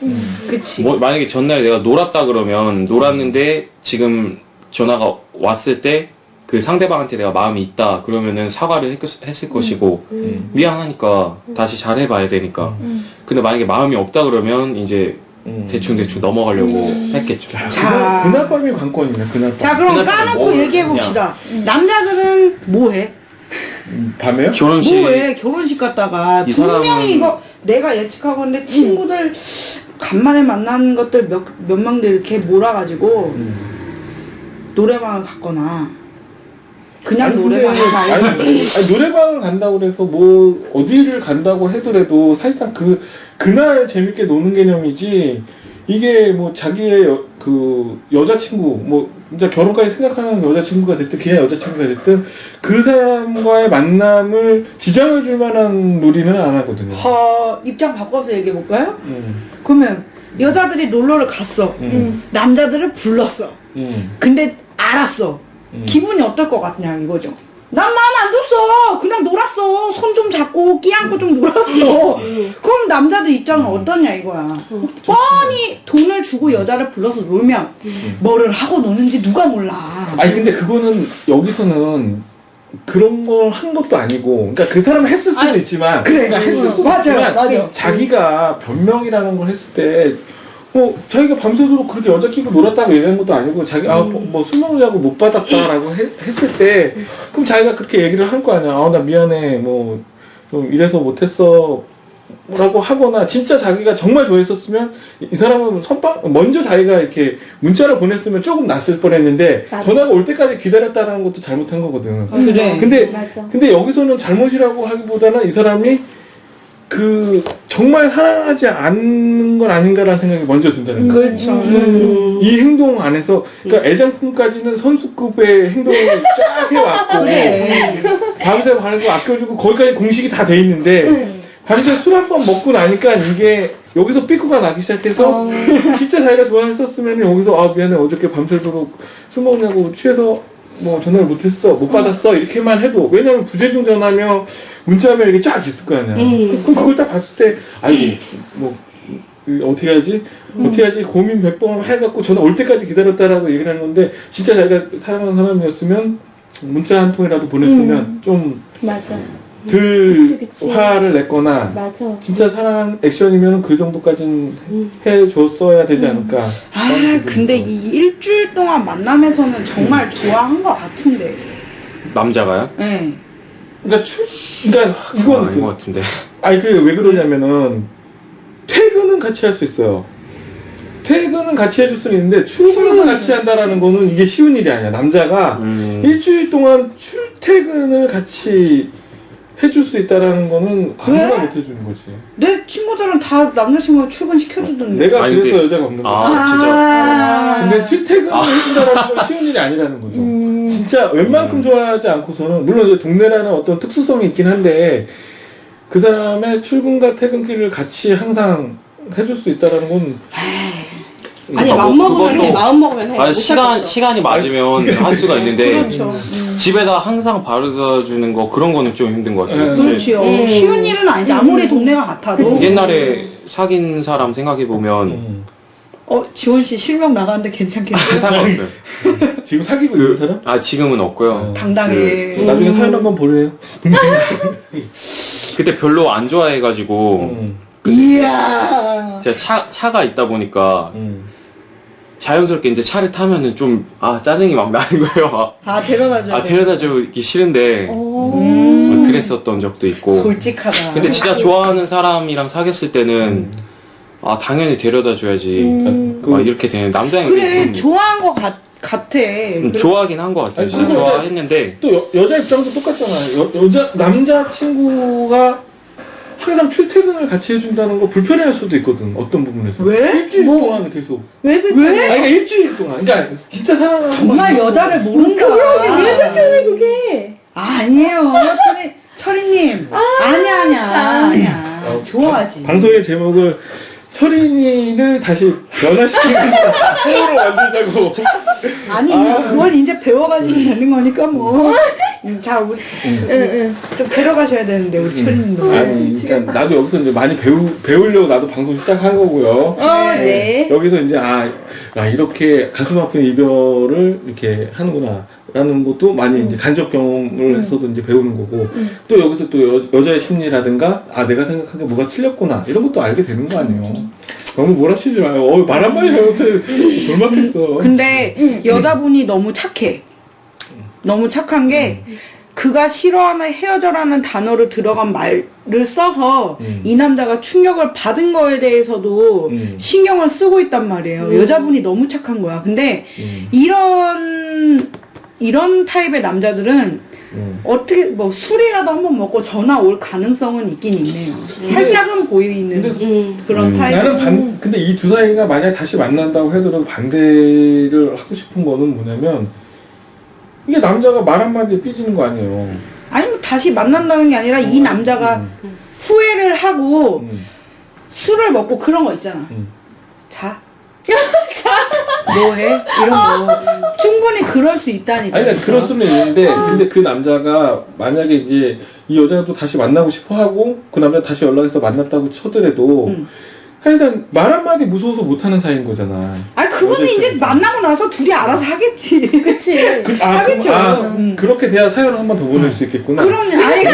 그치. 만약에 전날에 내가 놀았다 그러면 놀았는데 지금 전화가 왔을 때 그 상대방한테 내가 마음이 있다 그러면은 사과를 했을 것이고 미안하니까 다시 잘해봐야 되니까 근데 만약에 마음이 없다 그러면 이제 대충 넘어가려고 했겠죠. 자, 그날 밤이 관건이네. 그날 밤. 자 그럼 그날 까놓고 뭐 얘기해봅시다. 남자들은 뭐해? 밤에요? 결혼식 뭐해? 결혼식 갔다가 이 분명히 사람은- 이거 내가 예측하건데 친구들 간만에 만난 것들 몇 명들 이렇게 몰아가지고 노래방을 갔거나 그냥 아니, 노래방을 말고 아니, 노래방을 간다고 그래서 뭘 어디를 간다고 해더라도 사실상 그날 재밌게 노는 개념이지 이게 뭐 자기의 그 여자친구 뭐 진짜 결혼까지 생각하는 여자친구가 됐든 그냥 여자친구가 됐든 그 사람과의 만남을 지장을 줄 만한 놀이는 안 하거든요. 입장 바꿔서 얘기해 볼까요? 그러면 여자들이 놀러를 갔어. 남자들을 불렀어. 근데 알았어. 기분이 어떨 것 같냐 이거죠. 난 마음 안 줬어. 그냥 놀았어. 손 좀 잡고 끼안고 좀 놀았어. 그럼 남자들 입장은 어떠냐 이거야. 뻔히 돈을 주고 여자를 불러서 놀면 뭐를 하고 노는지 누가 몰라. 아니 근데 그거는 여기서는 그런 걸 한 것도 아니고 그러니까 그 사람은 했을 수도 있지만 그래. 그러니까 했을 수도 맞아요. 있지만 맞아. 자기가 변명이라는 걸 했을 때 자기가 밤새도록 그렇게 여자 끼고 놀았다고 얘기한 것도 아니고 자기 뭐 술 먹으려고 못 받았다라고 했을 때 그럼 자기가 그렇게 얘기를 할 거 아니야. 나 미안해 뭐 좀 이래서 못했어 라고 하거나 진짜 자기가 정말 좋아했었으면 이 사람은 먼저 자기가 이렇게 문자를 보냈으면 조금 낫을 뻔했는데 맞아. 전화가 올 때까지 기다렸다는 것도 잘못한 거거든. 그래. 맞아. 근데 여기서는 잘못이라고 하기보다는 이 사람이 정말 사랑하지 않는 건 아닌가라는 생각이 먼저 든다는 거야. 그렇죠. 이 행동 안에서, 그러니까 애장품까지는 선수급의 행동을 쫙 해왔고, 밤새 바르고 아껴주고, 거기까지 공식이 다 돼 있는데, 밤새 술 한 번 먹고 나니까 이게, 여기서 삐꾸가 나기 시작해서, 진짜 자기가 좋아했었으면 여기서, 미안해, 어저께 밤새도록 술 먹냐고 취해서, 뭐 전화를 못했어, 못 받았어, 이렇게만 해도, 왜냐면 부재중 전화며, 문자하면 이게 쫙 있을 거 아니야. 그럼 그걸 딱 봤을 때, 아이고, 어떻게 하지? 어떻게 하지? 고민 100번 해갖고 전화 올 때까지 기다렸다라고 얘기를 하는 건데, 진짜 자기가 사랑하는 사람이었으면, 문자 한 통이라도 보냈으면, 좀, 맞아. 그치. 화를 냈거나, 맞아. 진짜 사랑한 액션이면 그 정도까지는 해줬어야 되지 않을까. 근데 이 일주일 동안 만남에서는 정말 좋아한 것 같은데. 남자가요? 네. 그러니까 이건 아닌 것 같은데. 아니 왜 그러냐면은 퇴근은 같이 할 수 있어요. 퇴근은 같이 해줄 수는 있는데 출근을 같이 한다라는 거는 이게 쉬운 일이 아니야. 남자가 일주일 동안 출퇴근을 같이 해줄 수 있다라는 거는 아무나 못 해주는 거지. 내 친구들은 다 남자친구가 출근시켜주던데. 내가 아니, 그래서 근데- 여자가 없는 거야. 아, 근데 출퇴근을 해준다라는 건 쉬운 일이 아니라는 거죠. 진짜 웬만큼 좋아하지 않고서는 물론 이제 동네라는 어떤 특수성이 있긴 한데 그 사람의 출근과 퇴근길을 같이 항상 해줄 수 있다라는 건 아니 그러니까 마음 먹으면 해. 그것도- 마음 먹으면 해. 아니, 못하겠어. 시간이 맞으면 할 수가 있는데 그렇죠. 집에다 항상 바르다 주는 거 그런 거는 좀 힘든 것 같아요. 그렇지요. 쉬운 일은 아니지. 아무리 동네가 같아도. 옛날에 사귄 사람 생각해 보면 지원 씨 실명 나가는데 괜찮겠어요? 상관없어요. 지금 사귀고 있는 사람? 지금은 없고요. 당당해. 나중에 사연 한번 보래요. 그때 별로 안 좋아해가지고 이야. 제가 차가 있다 보니까 자연스럽게 이제 차를 타면은 좀 짜증이 막 나는 거예요. 데려다줘야 돼. 데려다 주기 싫은데 그랬었던 적도 있고. 솔직하다. 근데 진짜 좋아하는 사람이랑 사귀었을 때는 당연히 데려다 줘야지. 막 이렇게 되는 남자인 그래, 좋아한 것 같아. 좋아하긴 한 것 같아요. 진짜 근데 좋아했는데 또 여자 입장도 똑같잖아. 남자 친구가 항상 출퇴근을 같이 해준다는 거 불편해할 수도 있거든. 어떤 부분에서. 왜? 일주일 동안 계속. 왜 그래? 왜? 아니 그러니까 일주일 동안. 그러니까 진짜 사랑하는 정말 거지. 여자를 모른다. 왜 불편해 그게? 아니에요. 철이님. 아니야. 좋아하지. 방송의 제목을 철인이를 다시 변화시키는 호로 만들자고. 아니, 그건 이제 배워가지고 되는 거니까 뭐. 자, 우리 좀 데려가셔야 되는데, 우리 철이님도. 아니, 그러니까 나도 여기서 이제 많이 배우려고 나도 방송 시작한 거고요. 네. 여기서 이제 이렇게 가슴 아픈 이별을 이렇게 하는구나. 라는 것도 많이 이제 간접 경험을 해서도 이제 배우는 거고 또 여기서 또 여자의 심리라든가 내가 생각한 게 뭐가 틀렸구나 이런 것도 알게 되는 거 아니에요. 너무 몰아치지 마요. 말 한마디 잘못해 돌막했어. 근데 여자분이 너무 착해. 너무 착한 게 그가 싫어하는 헤어져라는 단어를 들어간 말을 써서 이 남자가 충격을 받은 거에 대해서도 신경을 쓰고 있단 말이에요. 여자분이 너무 착한 거야. 근데 이런 타입의 남자들은 어떻게 뭐 술이라도 한번 먹고 전화 올 가능성은 있긴 있네요. 살짝은 보이는 그런 타입. 나는 근데 이 두 사이가 만약 다시 만난다고 해도 반대를 하고 싶은 거는 뭐냐면 이게 남자가 말 한마디에 삐지는 거 아니에요. 아니 뭐 다시 만난다는 게 아니라 이 남자가 후회를 하고 술을 먹고 그런 거 있잖아. 자. 뭐해? 이런 거 충분히 그럴 수 있다니까. 아니 그러니까 그럴 수는 있는데 근데 그 남자가 만약에 이제 이 여자도 다시 만나고 싶어 하고 그 남자 다시 연락해서 만났다고 쳐더라도 하여튼 말 한마디 무서워서 못하는 사이인 거잖아. 아니 그거는 이제 만나고 나서 둘이 알아서 하겠지. 그치. 하겠죠. 그렇게 돼야 사연을 한 번 더 보낼 수 있겠구나. 그럼요. 아니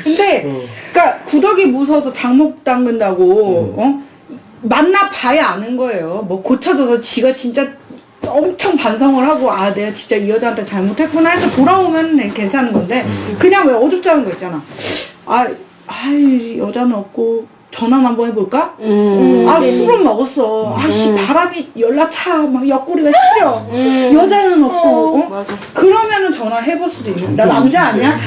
근데 그러니까 구더기 무서워서 장목 담근다고 만나 봐야 아는 거예요. 뭐 고쳐져서 지가 진짜 엄청 반성을 하고 아 내가 진짜 이 여자한테 잘못했구나 해서 돌아오면 괜찮은 건데 그냥 왜 어줍잖은 거 있잖아. 여자는 없고 전화 한번 해볼까? 술은 먹었어. 바람이 연락차 막 옆구리가 시려. 여자는 없고 맞아. 그러면은 전화해볼 수도 있는. 나 남자 아니야?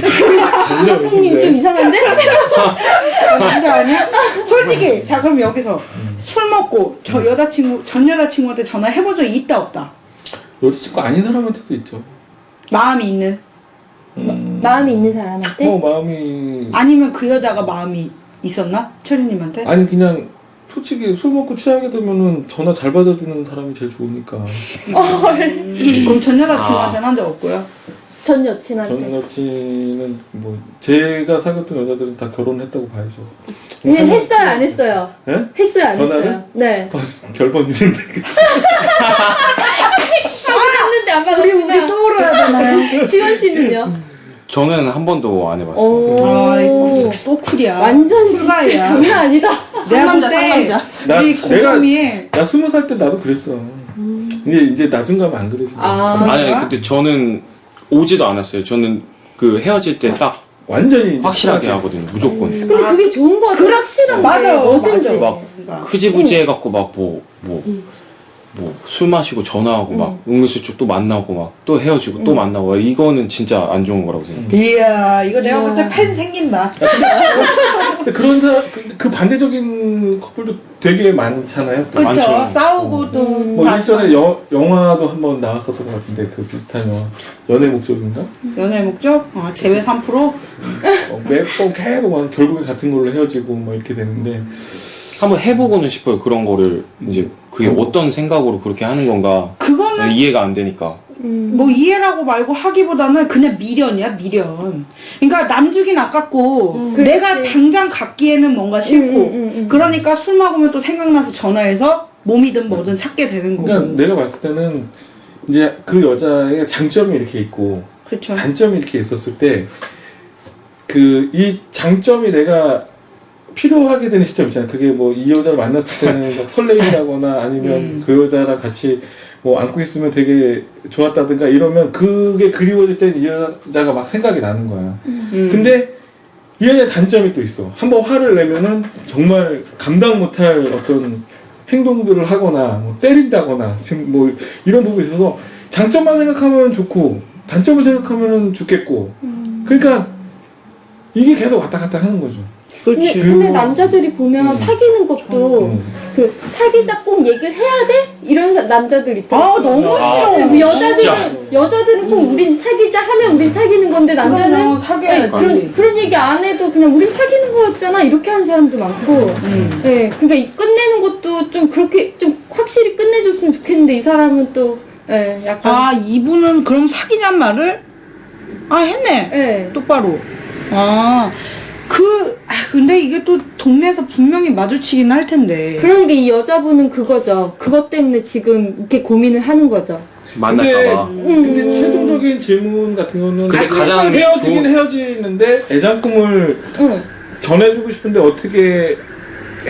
형님 좀 이상한데? 나 남자 아니야? 솔직히 자 그럼 여기서 술 먹고 전 여자친구한테 전화해본 적이 있다 없다? 여자친구 아닌 사람한테도 있죠. 마음이 있는? 마음이 있는 사람한테? 마음이 아니면 그 여자가 마음이 있었나? 철이님한테? 아니 그냥 솔직히 술 먹고 취하게 되면은 전화 잘 받아주는 사람이 제일 좋으니까. 그럼 전 여자친구한테는 한 적 없고요? 전 여친한테. 전 여친은 뭐 제가 사귀었던 여자들은 다 결혼했다고 봐야죠. 했어요, 안 했어요? 예? 했어요, 안 전화를? 했어요? 네. 결번 있는데. 했는데 안 우리 받았구나. 떠올라야 지원 씨는요? 저는 한 번도 안 해봤어요. 오. 아이고 소쿨이야. 완전 진짜 쿨가이야. 장난 아니다. 내가 상남자, 볼때 나 우리 내가 고소미에 나 20살 때 나도 그랬어. 이제 나중 가면 안 그러지. 아니 근데 저는 오지도 않았어요. 저는 그 헤어질 때 딱 완전히 확실하게 하거든요. 무조건. 근데 그게 좋은 거 같아. 확실한 맞아. 게 뭐든지. 막 흐지부지 해갖고 막 술 마시고 전화하고 막 은근슬쩍 또 만나고 막 또 헤어지고 또 만나고 이거는 진짜 안 좋은 거라고 생각해요. 이야 이거 내가 볼 때 팬 생긴다. 근데 그런 사람 그 반대적인 커플도 되게 많잖아요. 또. 그쵸? 많죠. 싸우고도 뭐 다 일전에 영화도 한번 나왔었던 것 같은데 그 비슷한 영화 연애 목적인가? 연애 목적? 제외 3%? 매번 계속 막 결국에 같은 걸로 헤어지고 막 이렇게 되는데 한번 해보고는 싶어요. 그런 거를 이제 그게 어떤 생각으로 그렇게 하는 건가 그거는 이해가 안 되니까. 뭐 이해라고 말고 하기보다는 그냥 미련이야 미련. 그러니까 남 주긴 아깝고 내가 그렇지. 당장 갖기에는 뭔가 싫고 그러니까 술 먹으면 또 생각나서 전화해서 몸이든 뭐든 찾게 되는 거고. 그러니까 내가 봤을 때는 이제 그 여자의 장점이 이렇게 있고 그렇죠. 단점이 이렇게 있었을 때 그 이 장점이 내가 필요하게 되는 시점 있잖아요. 그게 뭐 이 여자를 만났을 때는 막 설레인다거나 아니면 그 여자랑 같이 뭐 안고 있으면 되게 좋았다든가 이러면 그게 그리워질 때 이 여자가 막 생각이 나는 거야. 근데 이 여자의 단점이 또 있어. 한번 화를 내면은 정말 감당 못할 어떤 행동들을 하거나 뭐 때린다거나 지금 뭐 이런 부분이 있어서 장점만 생각하면 좋고 단점을 생각하면 죽겠고 그러니까 이게 계속 왔다 갔다 하는 거죠. 근데 남자들이 보면 사귀는 것도 그 사귀자 꼭 얘기를 해야 돼? 이런 남자들 있더라고. 너무 싫어. 근데 여자들은 꼭 우린 사귀자 하면 우린 사귀는 건데 남자는 그러면 사귀어야지. 그런 얘기 안 해도 그냥 우린 사귀는 거였잖아 이렇게 하는 사람도 많고. 네, 그러니까 끝내는 것도 좀 그렇게 좀 확실히 끝내줬으면 좋겠는데 이 사람은 또 약간 이분은 그럼 사귀냔 말을 했네. 네. 똑바로. 근데 이게 또 동네에서 분명히 마주치긴 할 텐데. 그러니까 이 여자분은 그거죠. 그것 때문에 지금 이렇게 고민을 하는 거죠. 만날까봐. 근데 최종적인 질문 같은 거는 근데 가장 헤어지긴 헤어지는데 애장품을 응. 전해주고 싶은데 어떻게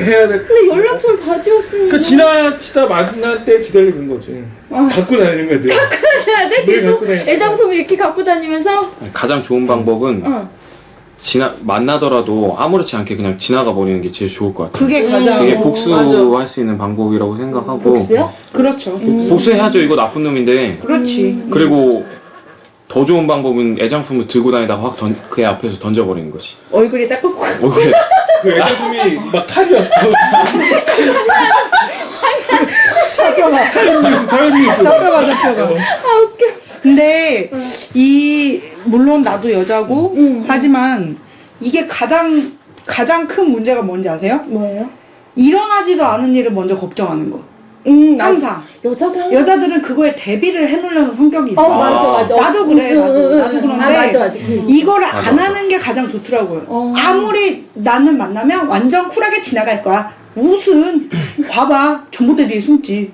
해야 될. 근데 연락처를 다 지웠으니. 그 지나치다 만날 때 기다리는 거지. 갖고 다니는 거지. 해야 돼? 늘 계속 갖고 다니는 애장품 이렇게 갖고 다니면서. 가장 좋은 방법은 어. 만나더라도 아무렇지 않게 그냥 지나가 버리는 게 제일 좋을 것 같아요. 그게 가장 그게 맞아. 복수할 수 있는 방법이라고 생각하고 복수요? 그렇죠. 복수해야죠. 이거 나쁜 놈인데. 그렇지. 그리고 더 좋은 방법은 애장품을 들고 다니다가 확 그 애 앞에서 던져버리는 거지. 얼굴에 딱 꽂고. 얼굴에 그 애장품이 막 칼이었어. 잡혀가. 사연이 있어. 잡혀가. 아, 웃겨. 근데 물론 나도 여자고 하지만 이게 가장 큰 문제가 뭔지 아세요? 뭐예요? 일어나지도 않은 일을 먼저 걱정하는 거. 항상. 여자들 항상. 여자들은 그거에 대비를 해놓으려는 성격이 있어. 맞아. 나도 그래, 나도 그런데 맞아. 이거를 맞아, 안 맞아. 하는 게 가장 좋더라고요. 어. 아무리 나는 만나면 완전 쿨하게 지나갈 거야. 무슨 봐봐 전봇대 뒤에 숨지.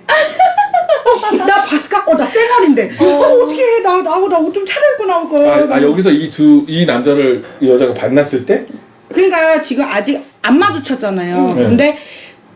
나 봤을까? 나 쌩얼인데. 어떻게 해? 나 옷 좀 차려입고 나올 거야. 여기서 이 남자를 이 여자가 만났을 때 그러니까 지금 아직 안 마주쳤잖아요. 네. 근데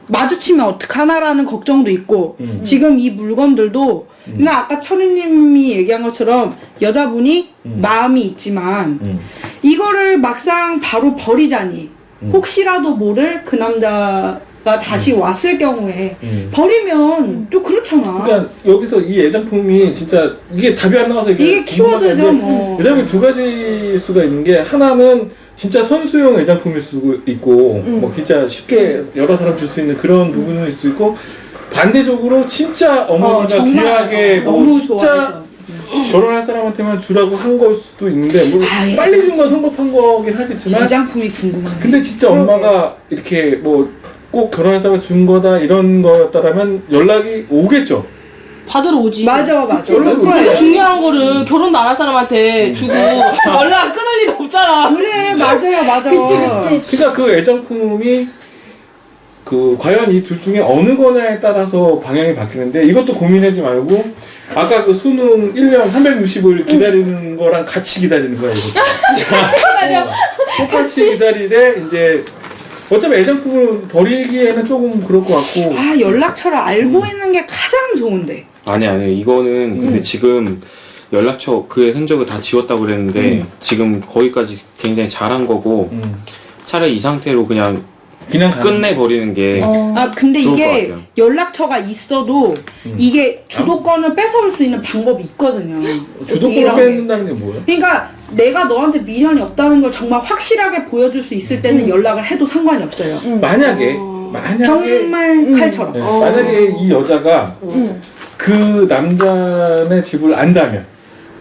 마주치면 어떡하나라는 걱정도 있고 지금 이 물건들도 그러니까 아까 천희님이 얘기한 것처럼 여자분이 마음이 있지만 이거를 막상 바로 버리자니 혹시라도 모를 그 남자가 다시 왔을 경우에 버리면 좀 그렇잖아. 그러니까 여기서 이 애장품이 진짜 이게 답이 안 나와서 이게 키워드죠, 뭐. 애장품이 두 가지 수가 있는 게 하나는 진짜 선수용 애장품일 수도 있고 뭐 진짜 쉽게 여러 사람 줄 수 있는 그런 부분일 수 있고 반대적으로 진짜 어머니가 정말 귀하게 뭐 너무 진짜 좋아해서. 결혼할 사람한테만 주라고 한 걸 수도 있는데 뭐 예. 빨리 준 건 성급한 거긴 하겠지만 애장품이 궁금하네. 근데 진짜 엄마가 이렇게 뭐 꼭 결혼할 사람 준 거다 이런 거였다라면 연락이 오겠죠. 받으러 오지. 맞아. 연락이 그거예요. 근데 중요한 거를 결혼도 안 할 사람한테 주고 연락 끊을 일 없잖아. 그래, 맞아. 그치. 그러니까 그 애장품이 과연 이 둘 중에 어느 거냐에 따라서 방향이 바뀌는데 이것도 고민하지 말고 아까 그 수능 1년 360을 기다리는 거랑 같이 기다리는 거야 이거. 같이 기다려. 같이 기다리되 이제 어차피 애장품을 버리기에는 조금 그럴 것 같고 연락처를 알고 있는 게 가장 좋은데. 아니 이거는 근데 지금 연락처 그의 흔적을 다 지웠다고 그랬는데 지금 거기까지 굉장히 잘한 거고 차라리 이 상태로 그냥 끝내버리는 게 근데 좋을 것 이게 같아요. 연락처가 있어도 이게 주도권을 뺏어올 수 있는 방법이 있거든요. 주도권을 이런 게. 뺏는다는 게 뭐예요? 그러니까 내가 너한테 미련이 없다는 걸 정말 확실하게 보여줄 수 있을 때는 연락을 해도 상관이 없어요. 만약에 정말 칼처럼. 네, 만약에 이 여자가 그 남자네 집을 안다면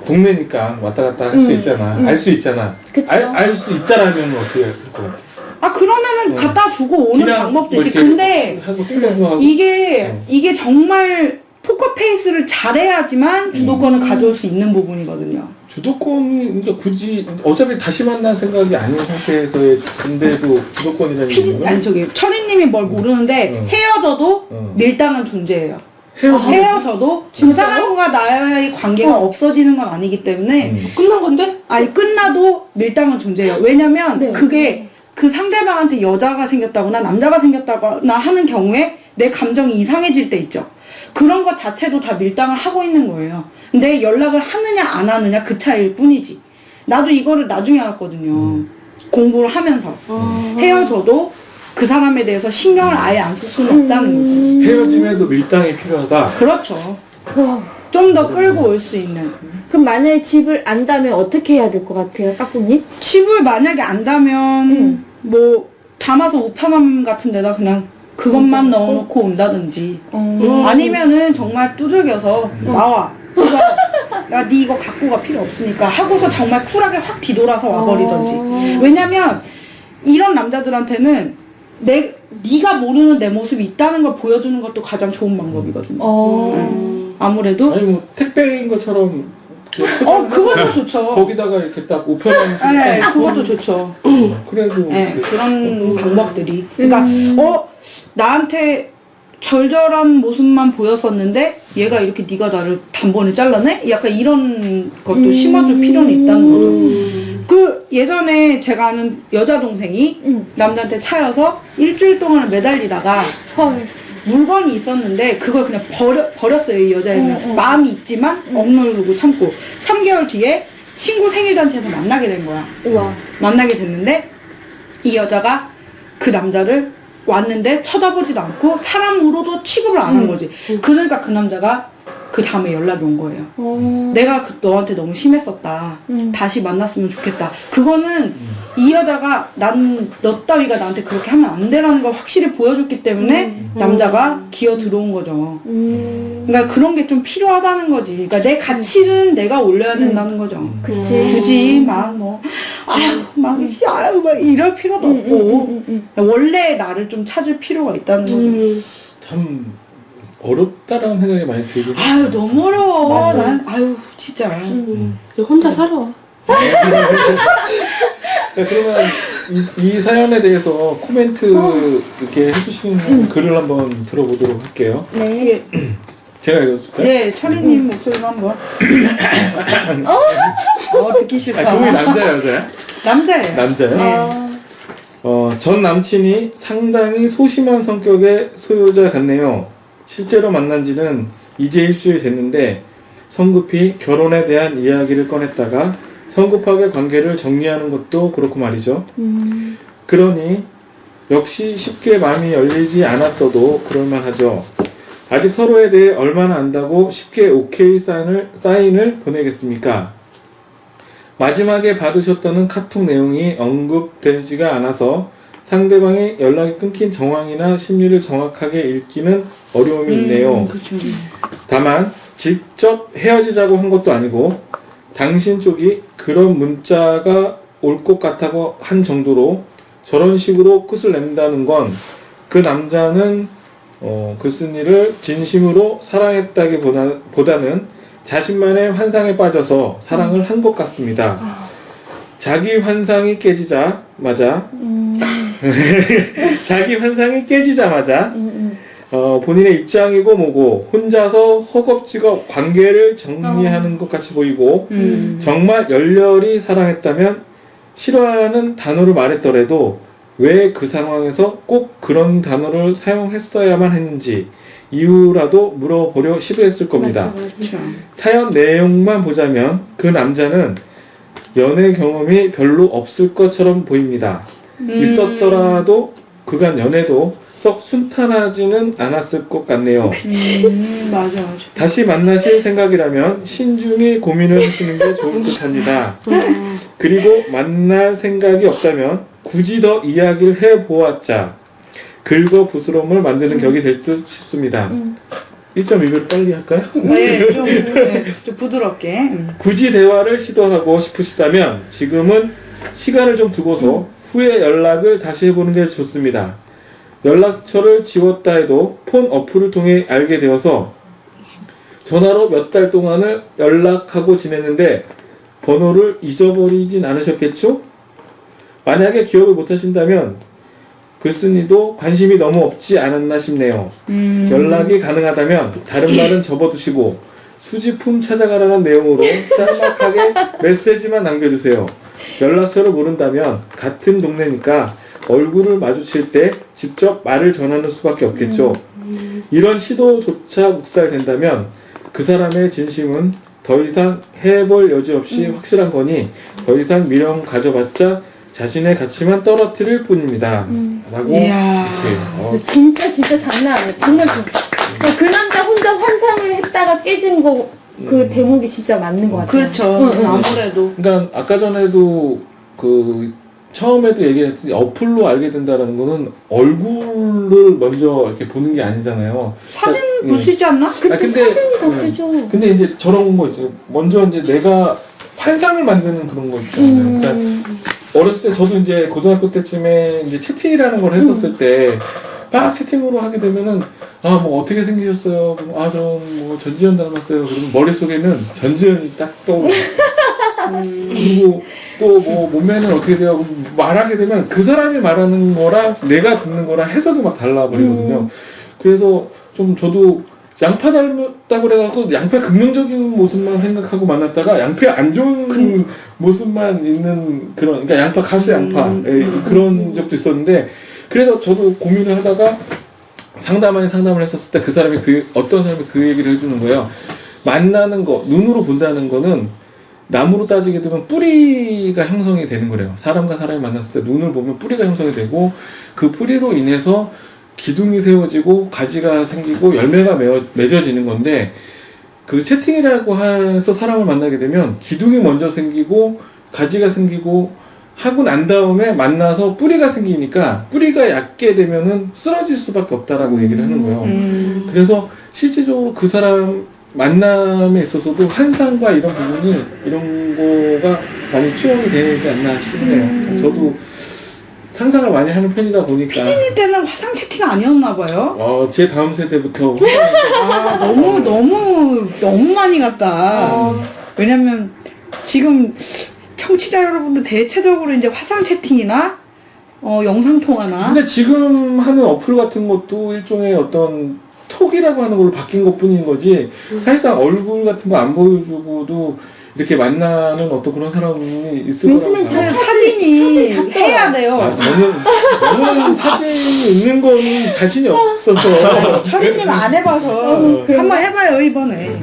동네니까 왔다 갔다 할 수 있잖아. 알 수 있잖아. 그쵸. 알 수 있다라면 어떻게 할 것 같아? 그러면은 갖다 주고 오는 방법도 있지. 이렇게 근데 하고 띵동도 하고 이게 정말 포커페이스를 잘해야지만 주도권을 가져올 수 있는 부분이거든요. 주도권이 그러니까 굳이 어차피 다시 만날 생각이 아닌 상태에서의 근데도 주도권이라는 게 있는 거야? 철이님이 뭘 모르는데 헤어져도 밀당은 존재해요. 헤어져도 그 사람과 나의 관계가 없어지는 건 아니기 때문에 끝난 건데? 끝나도 밀당은 존재해요. 왜냐면 네. 그게 그 상대방한테 여자가 생겼다거나 남자가 생겼다거나 하는 경우에 내 감정이 이상해질 때 있죠. 그런 것 자체도 다 밀당을 하고 있는 거예요. 근데 연락을 하느냐 안 하느냐 그 차이일 뿐이지. 나도 이거를 나중에 알았거든요. 공부를 하면서. 헤어져도 그 사람에 대해서 신경을 아예 안 쓸 수는 없다는 거죠. 헤어짐에도 밀당이 필요하다. 그렇죠. 와. 좀 더 끌고 올 수 있는. 그럼 만약에 집을 안다면 어떻게 해야 될 것 같아요, 까꿍님? 집을 만약에 안다면 뭐 담아서 우편함 같은 데다 그냥 그것만 넣어놓고 온다든지 아니면은 정말 두들겨서 나와 야 니 이거 갖고 가 필요 없으니까 하고서 정말 쿨하게 확 뒤돌아서 와버리던지. 왜냐면 이런 남자들한테는 네가 모르는 내 모습이 있다는 걸 보여주는 것도 가장 좋은 방법이거든요. 아무래도 아니 뭐 택배인 것처럼 그것도 좋죠. 거기다가 이렇게 딱 우편함 네, 그것도 좋죠. 그래도 네, 그런 방법들이. 그러니까 나한테 절절한 모습만 보였었는데 얘가 이렇게 네가 나를 단번에 잘라내? 약간 이런 것도 심어줄 필요는 있다는 거죠. 예전에 제가 아는 여자 동생이 응. 남자한테 차여서 일주일 동안 매달리다가 헐. 물건이 있었는데 그걸 그냥 버렸어요. 이 여자애는. 응, 응. 마음이 있지만 억누르고 참고 3개월 뒤에 친구 생일잔치에서 만나게 된 거야. 우와. 만나게 됐는데 이 여자가 그 남자를 왔는데 쳐다보지도 않고 사람으로도 취급을 안 한 거지. 그러니까 그 남자가 그 다음에 연락이 온 거예요. 내가 너한테 너무 심했었다. 다시 만났으면 좋겠다. 그거는 이 여자가 너 따위가 나한테 그렇게 하면 안 되라는 걸 확실히 보여줬기 때문에 남자가 기어 들어온 거죠. 그러니까 그런 게 좀 필요하다는 거지. 그러니까 내 가치는 내가 올려야 된다는 거죠. 그치. 굳이 막 뭐 아유 막 이럴 필요도 없고 원래 나를 좀 찾을 필요가 있다는 거죠. 참 어렵다라는 생각이 많이 들긴 해요. 아유 너무 어려워. 맞아. 난 아유 진짜. 이제 혼자 살아. 그러면 이 사연에 대해서 코멘트 이렇게 해주시는 글을 한번 들어보도록 할게요. 네. 제가 읽어줄까요? 네, 철이님 목소리로 한번. 듣기 싫다. 그분이 남자예요, 여자야? 남자예요. 남자예요? 전 남친이 상당히 소심한 성격의 소유자 같네요. 실제로 만난 지는 이제 일주일 됐는데 성급히 결혼에 대한 이야기를 꺼냈다가 성급하게 관계를 정리하는 것도 그렇고 말이죠. 그러니 역시 쉽게 마음이 열리지 않았어도 그럴만하죠. 아직 서로에 대해 얼마나 안다고 쉽게 오케이 사인을 보내겠습니까? 마지막에 받으셨다는 카톡 내용이 언급되지가 않아서 상대방이 연락이 끊긴 정황이나 심리를 정확하게 읽기는 어려움이 있네요. 그렇죠. 다만 직접 헤어지자고 한 것도 아니고 당신 쪽이 그런 문자가 올 것 같다고 한 정도로 저런 식으로 끝을 낸다는 건 그 남자는 글쓴이를 진심으로 사랑했다기보다는 자신만의 환상에 빠져서 사랑을 한 것 같습니다. 자기 환상이 깨지자마자 자기 환상이 깨지자마자 본인의 입장이고 뭐고 혼자서 허겁지겁 관계를 정리하는 것 같이 보이고 정말 열렬히 사랑했다면 싫어하는 단어를 말했더라도 왜 그 상황에서 꼭 그런 단어를 사용했어야만 했는지 이유라도 물어보려 시도했을 겁니다. 그렇죠. 사연 내용만 보자면 그 남자는 연애 경험이 별로 없을 것처럼 보입니다. 있었더라도 그간 연애도 썩 순탄하지는 않았을 것 같네요. 맞아. 다시 만나실 생각이라면 신중히 고민을 하시는 게 좋을 듯 합니다. 그리고 만날 생각이 없다면 굳이 더 이야기를 해보았자 긁어부스럼을 만드는 격이 될 듯 싶습니다. 1.1배로 빨리 할까요? 네, 좀 부드럽게. 굳이 대화를 시도하고 싶으시다면 지금은 시간을 좀 두고서 후에 연락을 다시 해보는 게 좋습니다. 연락처를 지웠다 해도 폰 어플을 통해 알게 되어서 전화로 몇 달 동안을 연락하고 지냈는데 번호를 잊어버리진 않으셨겠죠? 만약에 기억을 못하신다면 글쓴이도 관심이 너무 없지 않았나 싶네요. 연락이 가능하다면 다른 말은 접어두시고 수집품 찾아가라는 내용으로 짤막하게 메시지만 남겨주세요. 연락처를 모른다면 같은 동네니까 얼굴을 마주칠 때 직접 말을 전하는 수밖에 없겠죠. 이런 시도조차 묵살된다면 그 사람의 진심은 더 이상 해볼 여지 없이 확실한 거니 더 이상 미련 가져봤자 자신의 가치만 떨어뜨릴 뿐입니다. 라고 이야. 이렇게 진짜 장난 아니에요. 정말 그 남자 혼자 환상을 했다가 깨진 거 그 대목이 진짜 맞는 것 같아요. 그렇죠. 아무래도. 그러니까 아까 전에도 그 처음에도 얘기했듯이 어플로 알게 된다는 거는 얼굴을 먼저 이렇게 보는 게 아니잖아요. 사진 그러니까, 볼 수 있지 않나? 그치, 근데, 사진이 다 뜨죠. 근데 이제 저런 거 있죠. 먼저 이제 내가 환상을 만드는 그런 거 있잖아요. 그러니까 어렸을 때 저도 이제 고등학교 때쯤에 이제 채팅이라는 걸 했었을 때 막 채팅으로 하게 되면은 아 뭐 어떻게 생기셨어요? 아 전 뭐 전지현 닮았어요. 그러면 머릿속에는 전지현이 딱 떠오르고 그리고 또 뭐 몸매는 어떻게 돼요? 말하게 되면 그 사람이 말하는 거랑 내가 듣는 거랑 해석이 막 달라버리거든요. 그래서 좀 저도 양파 닮았다고 그래갖고 양파 긍정적인 모습만 생각하고 만났다가 양파 안 좋은 모습만 있는 그런, 그러니까 양파 가수 양파 그런 적도 있었는데, 그래서 저도 고민을 하다가 상담을 했었을 때 그 사람이 어떤 사람이 그 얘기를 해주는 거예요. 만나는 거, 눈으로 본다는 거는 나무로 따지게 되면 뿌리가 형성이 되는 거래요. 사람과 사람이 만났을 때 눈을 보면 뿌리가 형성이 되고, 그 뿌리로 인해서 기둥이 세워지고 가지가 생기고 열매가 맺어지는 건데, 그 채팅이라고 해서 사람을 만나게 되면 기둥이 먼저 생기고 가지가 생기고 하고 난 다음에 만나서 뿌리가 생기니까 뿌리가 얕게 되면은 쓰러질 수밖에 없다라고 얘기를 하는 거예요. 그래서 실질적으로 그 사람 만남에 있어서도 환상과 이런 부분이, 이런 거가 많이 투영이 되지 않나 싶네요. 저도 상상을 많이 하는 편이다 보니까. 피디님 때는 화상 채팅 아니었나 봐요. 제 다음 세대부터. 너무 많이 갔다. 왜냐면 지금 청취자 여러분들 대체적으로 이제 화상 채팅이나 영상 통화나. 근데 지금 하는 어플 같은 것도 일종의 어떤 톡이라고 하는 걸로 바뀐 것 뿐인 거지, 사실상 얼굴 같은 거 안 보여주고도 이렇게 만나는 어떤 그런 사람이 있을 거라고 요즘엔 다 봐요. 사진이 해야 돼요. 저는 사진이 있는 거는 자신이 없어서. 철이님 안 해봐서 한번 해봐요 이번에.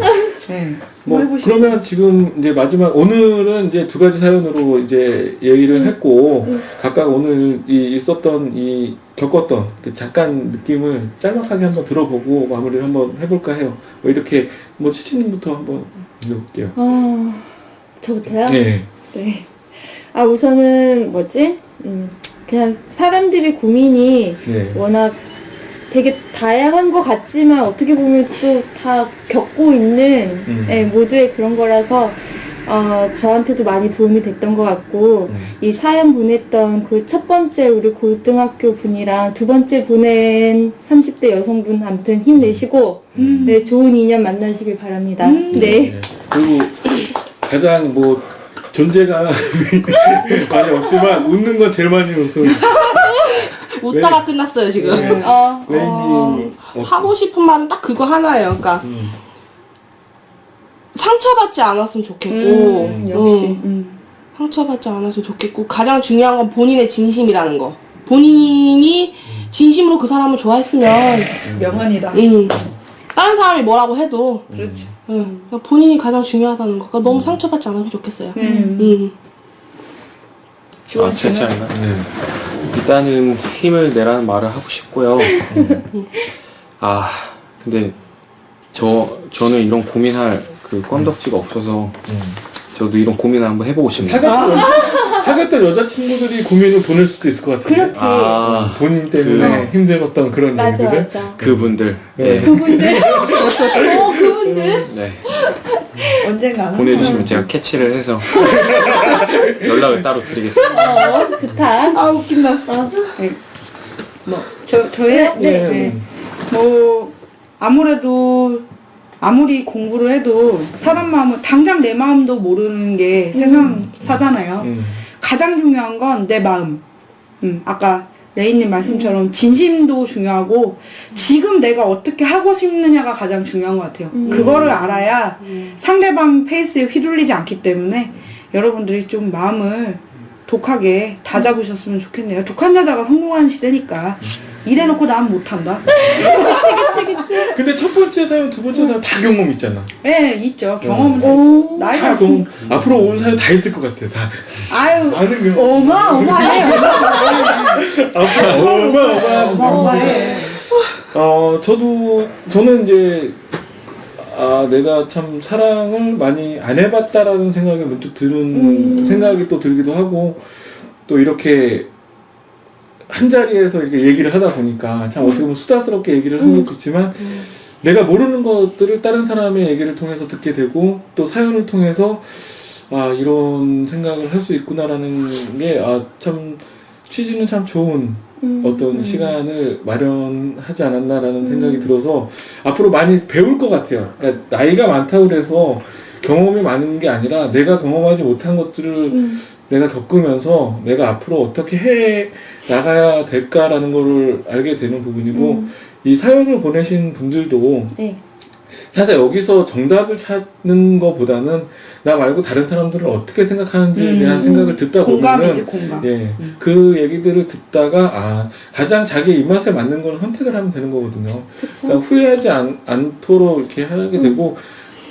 네. 뭐 해보시죠. 그러면 지금 이제 마지막, 오늘은 이제 두 가지 사연으로 이제 얘기를 했고, 각각 오늘 겪었던 그 잠깐 느낌을 짤막하게 한번 들어보고 마무리를 한번 해볼까 해요. 뭐 이렇게 치치님부터 한번 해볼게요. 저부터요? 네. 네. 우선은 그냥 사람들의 고민이 네. 워낙 되게 다양한 것 같지만 어떻게 보면 또 다 겪고 있는 모두의 그런 거라서 저한테도 많이 도움이 됐던 것 같고, 이 사연 보냈던 그 첫 번째 우리 고등학교 분이랑 두 번째 보낸 30대 여성분 아무튼 힘내시고 네, 좋은 인연 만나시길 바랍니다. 네. 네. 그리고 가장 존재가 많이 없지만 웃는 건 제일 많이 웃어요. 웃다가 끝났어요 지금. 네. 레이님 하고 싶은 말은 딱 그거 하나예요. 그러니까 상처받지 않았으면 좋겠고, 역시. 상처받지 않았으면 좋겠고, 가장 중요한 건 본인의 진심이라는 거. 본인이 진심으로 그 사람을 좋아했으면 명언이다. 다른 사람이 뭐라고 해도 그렇지. 그러니까 본인이 가장 중요하다는 거. 그러니까 너무 상처받지 않았으면 좋겠어요. 제 차례인가? 네. 일단은 힘을 내라는 말을 하고 싶고요. 근데 저는 이런 고민할 그 건덕지가 없어서 저도 이런 고민을 한번 해보고 싶네요. 사귀었던 여자친구들이 고민을 보낼 수도 있을 것 같아요. 그렇지. 본인 때문에 힘들었던 그런 맞아, 얘기들. 맞아. 그분들. 네. 그분들? 그분들? 네. 언젠가는. 보내주시면 제가 캐치를 해서 연락을 따로 드리겠습니다. 좋다. 웃긴다. 네. 저의 네. 아무리 공부를 해도 사람 마음은 당장 내 마음도 모르는 게 세상 사잖아요. 가장 중요한 건 내 마음. 아까 레이님 말씀처럼 진심도 중요하고 지금 내가 어떻게 하고 싶느냐가 가장 중요한 것 같아요. 그거를 알아야 상대방 페이스에 휘둘리지 않기 때문에 여러분들이 좀 마음을 독하게 다잡으셨으면 좋겠네요. 독한 여자가 성공하는 시대니까 이래놓고 난 못한다. 그치. 근데 첫 번째 사연, 두 번째 사연 다 경험 있잖아. 네, 있죠. 경험은 나이가 너무 앞으로 온 사연 다 있을 것 같아. 다. 아유, 많은 경험. 어마어마해. 어마어마해. 저는 이제 내가 참 사랑을 많이 안 해봤다라는 생각이 문득 드는 생각이 또 들기도 하고, 또 이렇게 한 자리에서 이렇게 얘기를 하다 보니까 참 어떻게 보면 수다스럽게 얘기를 하는 것도 있지만 내가 모르는 것들을 다른 사람의 얘기를 통해서 듣게 되고, 또 사연을 통해서 이런 생각을 할 수 있구나라는 게 참 취지는 참 좋은 어떤 시간을 마련하지 않았나라는 생각이 들어서 앞으로 많이 배울 것 같아요. 그러니까 나이가 많다고 해서 경험이 많은 게 아니라 내가 경험하지 못한 것들을 내가 겪으면서 내가 앞으로 어떻게 해 나가야 될까라는 거를 알게 되는 부분이고, 이 사연을 보내신 분들도 네. 사실 여기서 정답을 찾는 것보다는 나 말고 다른 사람들은 어떻게 생각하는지에 대한 생각을 듣다 공감이지, 보면은 공감. 예, 그 얘기들을 듣다가 가장 자기 입맛에 맞는 걸 선택을 하면 되는 거거든요. 그러니까 후회하지 않도록 이렇게 하게 되고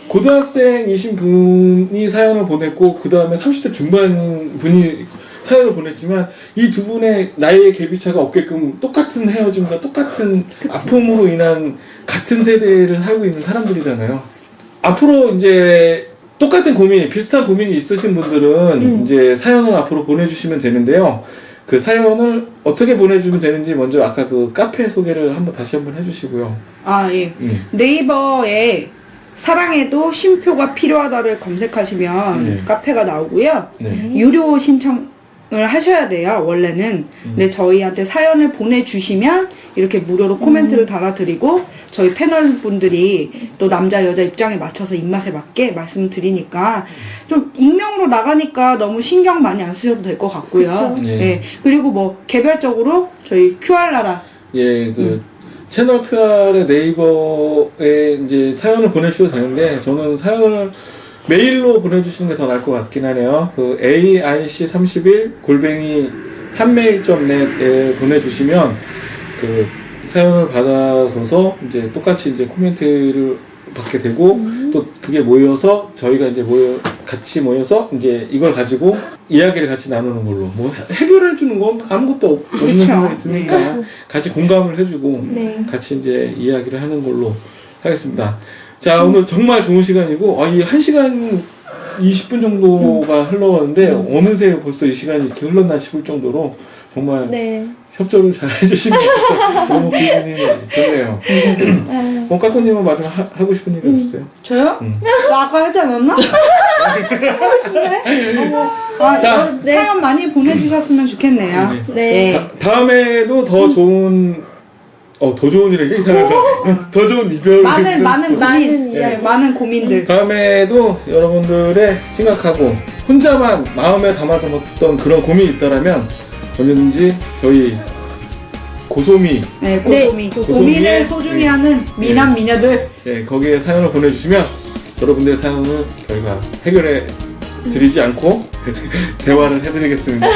고등학생이신 분이 사연을 보냈고 그 다음에 30대 중반 분이 사연을 보냈지만 이 두 분의 나이의 갭이 차가 없게끔 똑같은 헤어짐과 똑같은 아픔으로 인한 같은 세대를 살고 있는 사람들이잖아요. 앞으로 이제 똑같은 고민, 비슷한 고민이 있으신 분들은 이제 사연을 앞으로 보내주시면 되는데요. 그 사연을 어떻게 보내주면 되는지 먼저 아까 그 카페 소개를 다시 한번 해주시고요. 예. 네이버에 사랑에도 쉼표가 필요하다를 검색하시면 네. 카페가 나오고요. 네. 유료 신청을 하셔야 돼요, 원래는. 근데 저희한테 사연을 보내주시면 이렇게 무료로 코멘트를 달아드리고 저희 패널 분들이 또 남자 여자 입장에 맞춰서 입맛에 맞게 말씀드리니까 좀 익명으로 나가니까 너무 신경 많이 안 쓰셔도 될 것 같고요. 그쵸. 예. 예. 그리고 뭐 개별적으로 저희 QR나라 예, 채널 QR의 네이버에 이제 사연을 보내주셔도 되는데, 저는 사연을 메일로 보내주시는 게 더 나을 것 같긴 하네요. 그 aic31@한메일.net에 보내주시면 그 사연을 받아서서 이제 똑같이 이제 코멘트를 받게 되고 또 그게 모여서 저희가 이제 같이 모여서 이제 이걸 가지고 이야기를 같이 나누는 걸로 뭐 해결해 주는 건 아무것도 없는 그쵸. 생각이 드니까 같이 공감을 해주고 네. 같이 이제 이야기를 하는 걸로 하겠습니다. 자, 오늘 정말 좋은 시간이고 이 1시간 20분 정도가 흘러가는데 어느새 벌써 이 시간이 이렇게 흘렀나 싶을 정도로 정말 네. 협조를 잘 해주신 것 같아서 너무 기분이 좋네요. 까꾸님은 마지막 하고 싶은 얘기 없어요? 저요? 응. 나 아까 하지 않았나? 자. 사연 많이 보내주셨으면 좋겠네요. 네. 네. 다음에도 더 좋은 더 좋은 일에게 이상하다. 더 좋은 이별을 많은 많은 고민, 이야기. 많은 고민들. 다음에도 여러분들의 심각하고 혼자만 마음에 담아뒀던 그런 고민이 있다라면 언제든지 저희 고소미 네, 고소미. 네, 고민을 소중히 하는 미남 미녀들. 거기에 사연을 보내주시면 여러분들의 사연을 저희가 해결해 드리지 않고 대화를 해드리겠습니다. 네,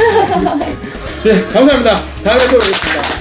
감사합니다. 다음에 또 뵙겠습니다.